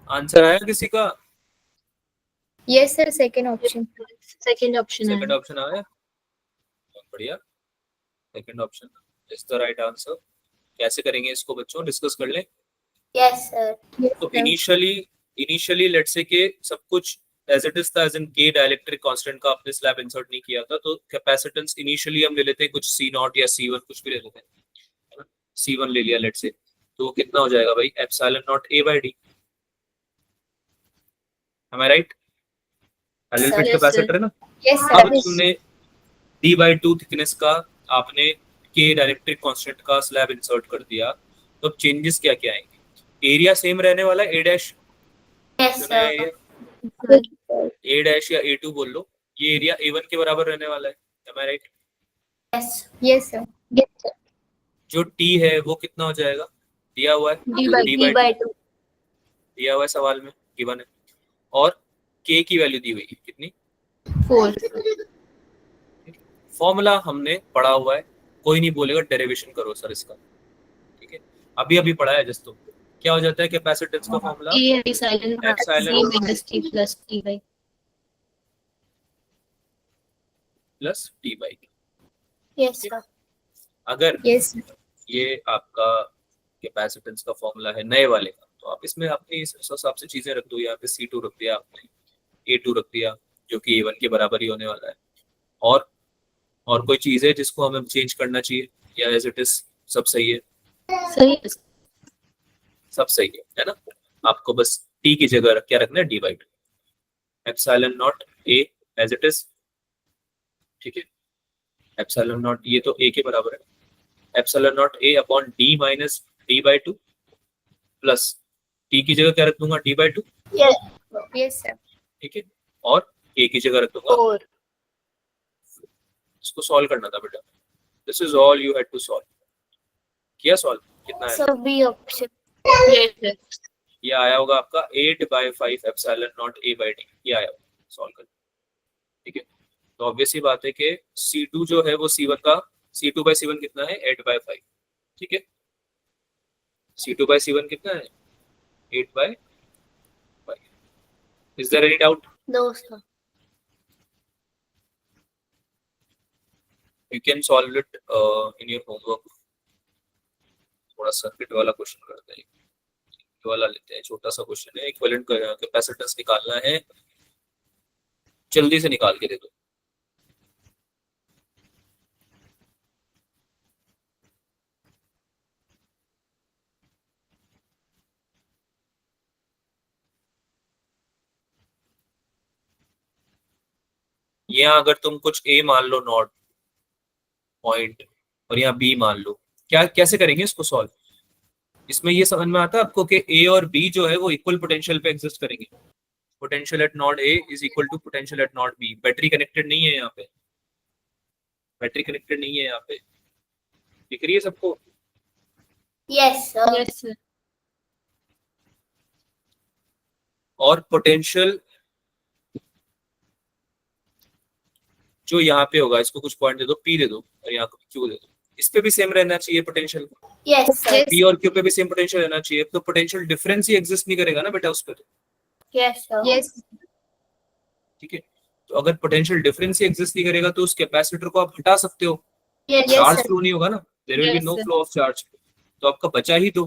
Answer आया किसी का? Yes, sir. Second option. Second option second है. ऑप्शन आया, बहुत बढ़िया। Second option is the right answer. कैसे करेंगे इसको बच्चों, डिस्कस कर लें। Yes, sir. Yes, तो sir. इनिशियली लेट्स से कि सब कुछ एज इट इज था, एज इन के डाइलेक्ट्रिक कांस्टेंट का आपने स्लैब इंसर्ट नहीं किया था, तो कैपेसिटेंस इनिशियली हम ले लेते हैं कुछ सी नॉट या सी वन, कुछ भी ले लेते हैं। सी वन ले लिया लेट्स से, तो कितना हो जाएगा भाई? Epsilon naught A by D. Am I right? Parallel plate Yes, capacitor है ना? Yes, sir. अब तुमने डी बाई 2 थिकनेस का आपने के डाइलेक्ट्रिक कांस्टेंट का स्लैब इंसर्ट कर दिया, तो अब चेंजेस क्या क्या आएंगे? एरिया सेम रहने वाला है, ए डैश Yes, जो नया sir. एरिया, ए डैश या ए टू बोल लो, ये एरिया ए वन के बराबर रहने वाला है। Am I right? Yes. Yes, sir. Yes, sir. जो टी है वो कितना हो जाएगा? दिया हुआ है D by D D by 2. दिया हुआ है सवाल में, गिवन है, और के की वैल्यू दी हुई है कितनी? 4. फॉर्मूला हमने पढ़ा हुआ है, कोई नहीं बोलेगा डेरिवेशन करो सर इसका। ठीक है, अभी अभी पढ़ा है जस्ट। तो क्या हो जाता है कैपेसिटेंस का formula? A epsilon Epsilon. C minus T plus T by. Plus T by. Yes, sir. अगर Yes, sir. ये आपका कैपेसिटेंस का फॉर्मूला है नए वाले का, तो आप इसमें अपने इस हिसाब से चीजें रख दो। यहाँ पे C2 रख दिया आपने, A2 रख दिया, जो कि A1 के बराबर ही होने वाला है। और कोई चीज है जिसको हमें चेंज करना चाहिए, या एज इट इज सब सही है? सही है. सब सही है ना? आपको बस टी की जगह क्या रखना है? D by two, epsilon naught A as it is. ठीक है, एप्सिलॉन नॉट ये तो ए के बराबर है, epsilon naught A upon D minus D by two plus T की जगह क्या रख दूंगा, D by to, Yes, sir. ठीक है, और ए की जगह रख दूंगा 4. इसको सॉल्व करना था बेटा. This is all you had to solve. किया सॉल्व? कितना है? So B option. Yes, sir. ये आया होगा आपका 8/5 epsilon naught A by D. ये आया सॉल्व कर, ठीक है. तो ऑब्वियस ही बात है कि C2 जो है वो C1 का C2/C1 कितना है, 8/5, ठीक है. C2/C1 कितना है, 8/5. Is there any doubt? No, sir. You can solve it in your homework. थोड़ा सर्किट वाला क्वेश्चन करते हैं, ये वाला लेते हैं, छोटा सा क्वेश्चन है. इक्विवेलेंट कैपेसिटेंस निकालना है, जल्दी से निकाल के दे दो. यहाँ अगर तुम कुछ ए मान लो नॉट पॉइंट और यहाँ बी मान लो, क्या कैसे करेंगे इसको सॉल्व? इसमें ये समझ में आता है आपको कि ए और बी जो है वो इक्वल पोटेंशियल पे एग्जिस्ट करेंगे. Potential at naught A is equal to potential at naught B. Battery connected नहीं है यहाँ पे, बैटरी कनेक्टेड नहीं है यहाँ पे. दिख रही है सबको? Yes, sir. Yes, sir. और पोटेंशियल जो यहाँ पे होगा, इसको कुछ पॉइंट दे दो, पी दे दो, और यहाँ को क्यू दे दो. इस पे भी सेम रहना चाहिए पोटेंशियल. Yes, sir. पी और क्यू पे भी सेम पोटेंशियल रहना चाहिए. तो पोटेंशियल डिफरेंस ही एग्जिस्ट नहीं करेगा ना बेटा उस पे तो, Yes, sir. Yes. ठीक है. तो अगर पोटेंशियल डिफरेंस ही एग्जिस्ट नहीं करेगा तो उस कैपेसिटर को आप हटा सकते हो, Yes, चार्ज sir. फ्लो नहीं होगा ना, there will be Yes, no sir. Flow of charge. तो आपका बचा ही दो.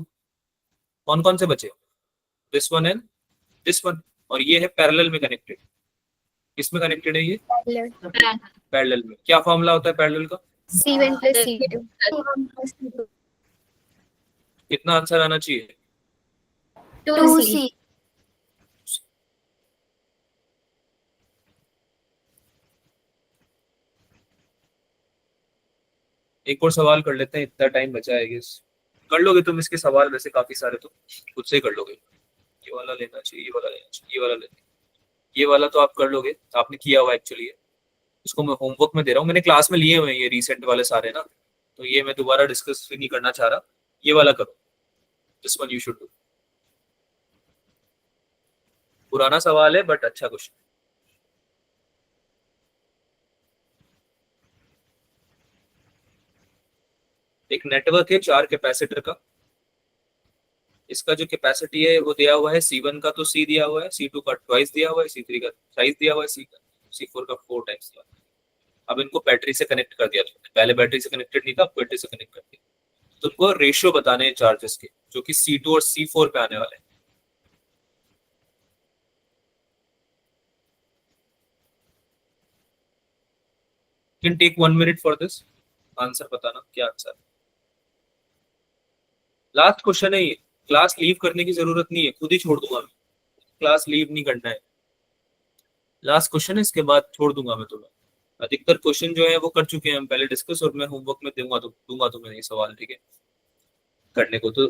कौन कौन से बचे? This one and this one. और ये है पैरेलल में कनेक्टेड. किसमें कनेक्टेड है ये? पैरेलल में. क्या फॉर्मूला होता है पैरेलल का? C1 plus C2. कितना आंसर आना चाहिए? 2C. एक और सवाल कर लेते हैं, इतना टाइम बचा है. गेस कर लोगे तुम इसके सवाल? वैसे काफी सारे तो खुद से ही कर लोगे. ये वाला लेना चाहिए, ये वाला लेना चाहिए, ये वाला लेना, ये वाला तो आप कर लोगे, आपने किया हुआ एक्चुअली. इसको मैं होमवर्क में दे रहा हूँ, मैंने क्लास में लिए हुए हैं ये रिसेंट वाले सारे ना, तो ये मैं दोबारा डिस्कस नहीं करना चाह रहा. ये वाला करो, this one you should do. पुराना सवाल है बट अच्छा क्वेश्चन. एक नेटवर्क है 4 कैपेसिटर का. इसका जो कैपेसिटी है वो दिया हुआ है C1 का तो C दिया हुआ है, C2 का ट्वाइस दिया हुआ है, C3 का साइज दिया हुआ है C का, C4 का 4 टाइम्स दिया हुआ है. अब इनको बैटरी से कनेक्ट कर दिया तुमने, पहले बैटरी से कनेक्टेड नहीं था, अब बैटरी से कनेक्ट कर दिया. तुमको रेशियो बताने हैं चार्जेस के, जो कि C2 और C4 पे आने वाले हैं. Can take 1 minute for this. Answer बताना, क्या आंसर? लास्ट क्वेश्चन है ये. क्लास लीव करने की जरूरत नहीं है, खुद ही छोड़ दूंगा मैं. क्लास लीव नहीं करना है. लास्ट क्वेश्चन है, इसके बाद छोड़ दूंगा मैं तुम्हें. अधिकतर क्वेश्चन जो है वो कर चुके हैं हम पहले डिस्कस, और मैं होमवर्क में दूंगा तुम्हें ये सवाल, ठीक है, करने को. तो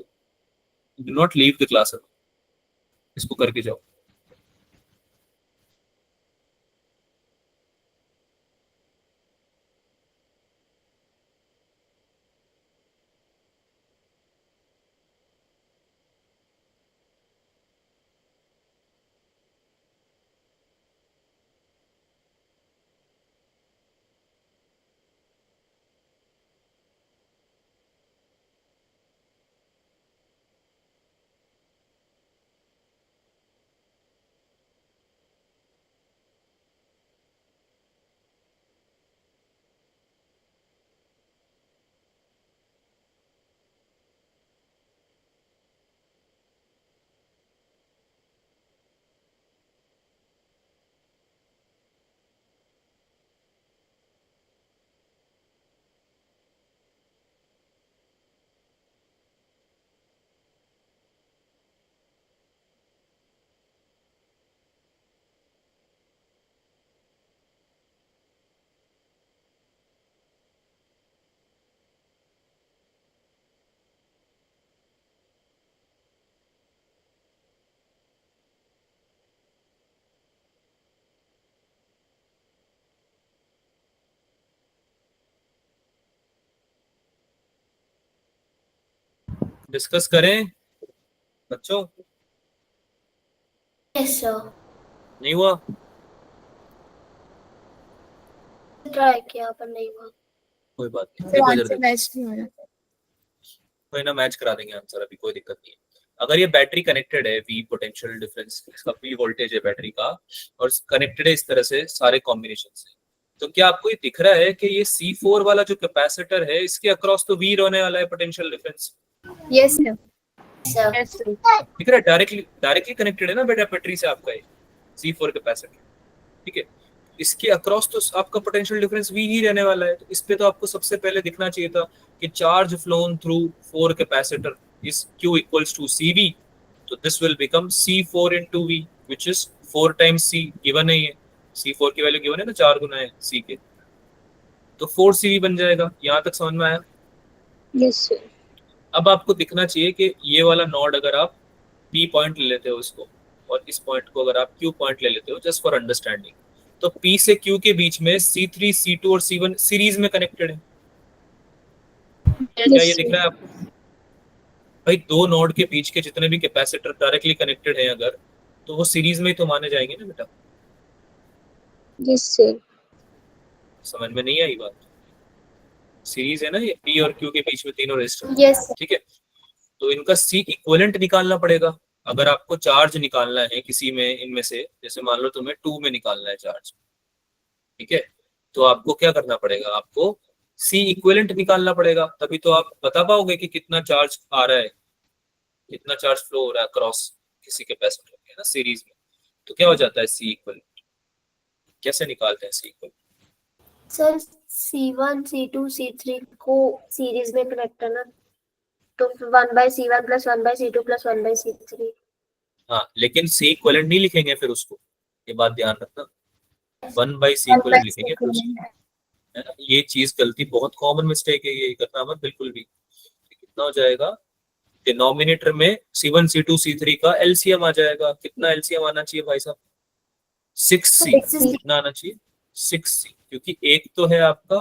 do not leave the class, इसको करके जाओ. डिस्कस करें बच्चों? यस सर, नहीं हुआ? ट्राई किया पर नहीं हुआ। कोई बात नहीं, सर देखो इधर आंसर देखो, मैच नहीं हो रहा। कोई ना मैच करा देंगे आंसर, अभी कोई दिक्कत नहीं है। अगर ये बैटरी कनेक्टेड है, वी पोटेंशियल डिफरेंस, इसका वी वोल्टेज है बैटरी का, और कनेक्टेड है इस तरह से सारे कॉम्बिनेशन से, तो क्या आपको ये दिख रहा है कि ये C4 वाला जो कैपेसिटर है इसके अक्रॉस तो वी रहने वाला है potential difference? Yes sir. Sir yes sir. दिख रहा है? डायरेक्टली कनेक्टेड है ना बेटा बैटरी से आपका ये C4 कैपेसिटर, ठीक है? इसके अक्रॉस तो आपका पोटेंशियल डिफरेंस वी ही रहने वाला है, तो इस पे तो आपको सबसे पहले दिखना चाहिए था कि charge phloem through 4 capacitor is Q equals to CV, तो this will become C4 into V which is 4 times C, given है ये C4 की वैल्यू गिवन है ना, 4 गुना है C के, तो 4 CV बन जाएगा। यहाँ तक समझ में आया? Yes sir. अब आपको दिखना चाहिए कि ये वाला नोड अगर आप P पॉइंट ले लेते हो इसको, और इस पॉइंट को अगर आप Q पॉइंट ले लेते हो, जस्ट फॉर अंडरस्टैंडिंग, तो P से Q के बीच में C3, C2 और C1 सीरीज में कनेक्टेड है। क्या ये दिख रहा है आपको? भाई दो नोड के बीच के जितने भी कैपेसिटर डायरेक्टली कनेक्टेड हैं अगर, तो वो सीरीज में ही तो माने जाएंगे ना बेटा। Yes sir. समझ में नहीं आई बात? सीरीज है ना ये, P और Q के बीच में तीनों रेजिस्टर, यस सर। ठीक है? तो इनका C इक्विवेलेंट निकालना पड़ेगा। अगर आपको चार्ज निकालना है किसी में इनमें से, जैसे मान लो तुम्हें 2 में निकालना है चार्ज, ठीक है, तो आपको क्या करना पड़ेगा? आपको C इक्विवेलेंट निकालना पड़ेगा, तभी तो आप बता पाओगे कि कितना चार्ज आ रहा है, कितना चार्ज फ्लो हो रहा है क्रॉस किसी कैपेसिटर में, है ना, सीरीज में। तो क्या हो जाता है C इक्विवेलेंट? कैसे निकालते हैं C equivalent? Sir C1 C2 C3 को सीरीज में कनेक्ट करना, तो 1/C1 + 1/C2 + 1/C3। हाँ, लेकिन C इक्विवेलेंट नहीं लिखेंगे फिर उसको, ये बात ध्यान रखना, 1/C इक्विवेलेंट लिखेंगे फिर उसको, है ना। ये चीज गलती, बहुत कॉमन मिस्टेक है, ये करना मत बिल्कुल भी। कितना हो जाएगा? डिनोमिनेटर में C1 C2 C3 का एलसीएम आ जाएगा। कितना एलसीएम आना चाहिए भाई साहब? 6C। कितना आना चाहिए? 6C, क्योंकि एक तो है आपका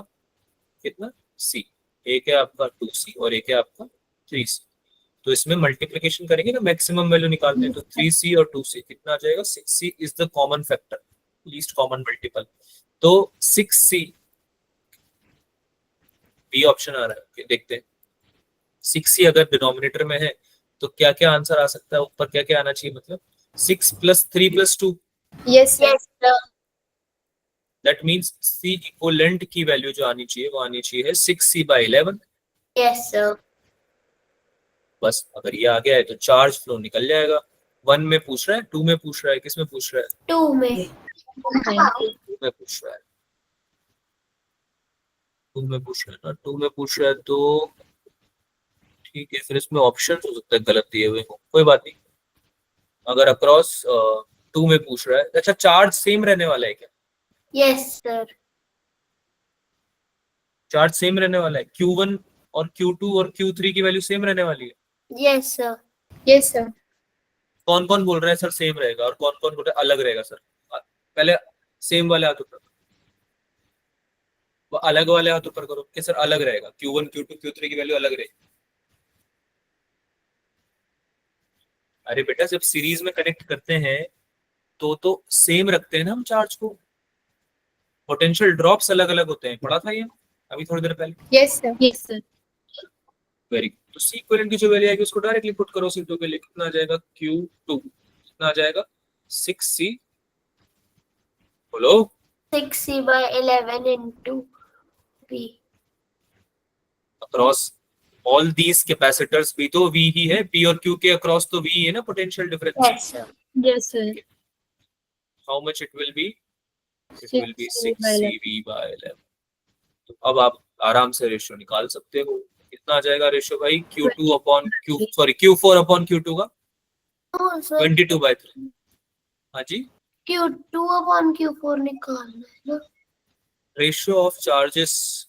कितना C, एक है आपका 2C और एक है आपका 3C, तो इसमें मल्टीप्लिकेशन करेंगे ना, मैक्सिमम वैल्यू निकालते हैं, तो 3C और 2C कितना आ जाएगा? 6C is the common factor, least common multiple, तो 6C बी ऑप्शन आ रहा है। okay, देखते हैं 6C अगर डिनोमिनेटर में है तो क्या क्या आंसर आ सकता है, ऊपर क्या क्या आना चाहिए, मतलब 6 + 3 + 2, yes sir. That means C equivalent की वैल्यू जो आनी चाहिए वो आनी चाहिए 6C/11। Yes sir. बस अगर ये आ गया है तो चार्ज फ्लो निकल जाएगा। 1 में पूछ रहा है, 2 में पूछ रहा है, किस में पूछ रहा है? 2 में। 2 में पूछ रहा है, 2 में पूछ रहा है ना, 2 में पूछ रहा है तो ठीक है, फिर इसमें ऑप्शन हो सकता है गलत दिए हुए हो, कोई बात नहीं। अगर अक्रॉस 2 में पूछ रहा है, अच्छा चार्ज सेम रहने वाला है क्या? Yes sir. चार्ज सेम रहने वाला है, Q1 और Q2 और Q3 की वैल्यू सेम रहने वाली है। Yes sir. Yes sir. कौन कौन बोल रहा है सर सेम रहेगा, और कौन कौन बोल रहा है अलग रहेगा? सर पहले सेम वाले हाथ ऊपर, अलग वाले हाथ ऊपर करो कि सर अलग रहेगा, Q1 Q2 Q3 की वैल्यू अलग रहेगी। अरे बेटा जब सीरीज में कनेक्ट करते हैं तो सेम रखते हैं ना हम चार्ज को, पोटेंशियल ड्रॉप्स अलग अलग होते हैं, पढ़ा था ये अभी थोड़ी देर पहले। Yes sir. Yes sir. Very good. तो C इक्विवेलेंट की जो वैल्यू आएगी उसको डायरेक्टली पुट करो C2 के लिए, कितना आ जाएगा? Q2 कितना आ जाएगा? 6C, बोलो 6C/11 into P। Across all these capacitors भी तो V ही है, P और Q के अक्रॉस तो V ही है ना potential difference. Yes sir. Yes sir. How much it will be? It will be 6CV/11। तो अब आप आराम से रेशियो निकाल सकते हो। कितना आ जाएगा रेशियो भाई? Q4/Q2 का हाँ सर, 22/3। हाँ जी, Q2/Q4 निकालना है ना। Ratio of charges,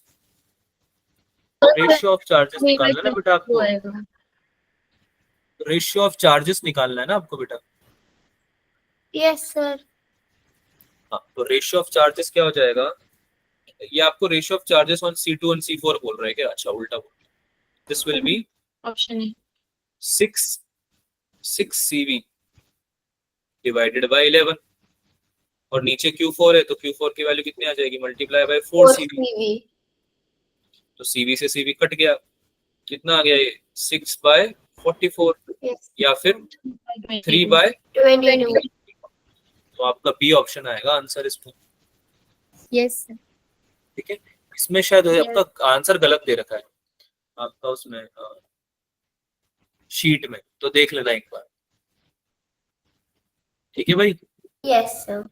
ratio of charges निकालना है ना बेटा आपको, रेशियो ऑफ चार्जेस निकालना है ना आपको बेटा। Yes sir. हाँ, तो रेशियो ऑफ चार्जेस क्या हो जाएगा? ये आपको ratio of charges on C2 और C4 बोल रहे हैं क्या? अच्छा उल्टा बोल, दिस विल बी ऑप्शन है। 6 CV डिवाइडेड बाय 11 और नीचे Q4 है तो Q4 की वैल्यू कितनी आ जाएगी, मल्टीप्लाई बाय 4 4 CV। CV। तो CV से CV कट गया, कितना आ गया ये 6/44 Yes। या फिर 3/। 22। तो आपका बी ऑप्शन आएगा आंसर इसमें, Yes, sir. ठीक है। इसमें शायद Yes। आपका आंसर गलत दे रखा है आपका उसमें शीट में, तो देख लेना एक बार, ठीक है भाई, Yes sir।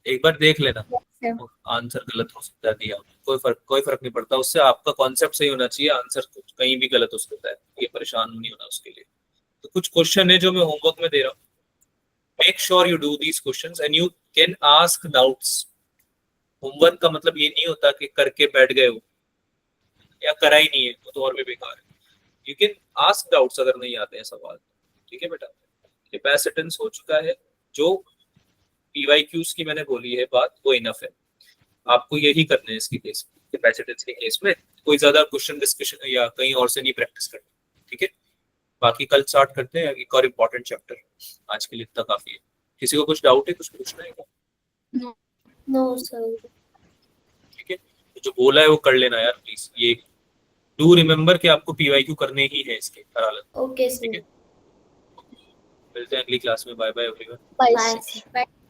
एक बार देख लेना, Sir. आंसर गलत हो सकता है दिया, कोई फर्क नहीं पड़ता उससे, आपका कॉन्सेप्ट सही होना चाहिए, आंसर कहीं भी गलत हो सकता है, ये परेशान नहीं होना उसके लिए। तो कुछ क्वेश्चन है जो मैं होमवर्क में दे रहा हूँ, make sure you do these questions and you can ask doubts. Homework का मतलब ये नहीं होता कि करके बैठ गए हो या करा ही नहीं है तो और भी बेकार है, यू कैन आस्क डाउट्स अगर नहीं आते हैं सवाल, ठीक है बेटा। कैपेसिटेंस हो चुका है, जो पीवाईक्यूज की मैंने बोली है बात वो इनफ है, आपको यही करना है इसके केस में, कैपेसिटेंस के केस में कोई ज्यादा क्वेश्चन डिस्कशन या कहीं और से नहीं प्रैक्टिस करनी, ठीक है। बाकी कल स्टार्ट करते हैं एक और इम्पोर्टेंट चैप्टर, आज के लिए इतना काफी है। किसी को कुछ डाउट है, कुछ पूछना है क्या? No sir। ठीक है, तो जो बोला है वो कर लेना यार प्लीज, ये डू रिमेम्बर कि आपको पीवाईक्यू करने ही है इसके हर हालत, Okay ठीक sir। है। मिलते हैं अगली क्लास में, bye bye everyone. Bye, Bye sir. sir। Bye.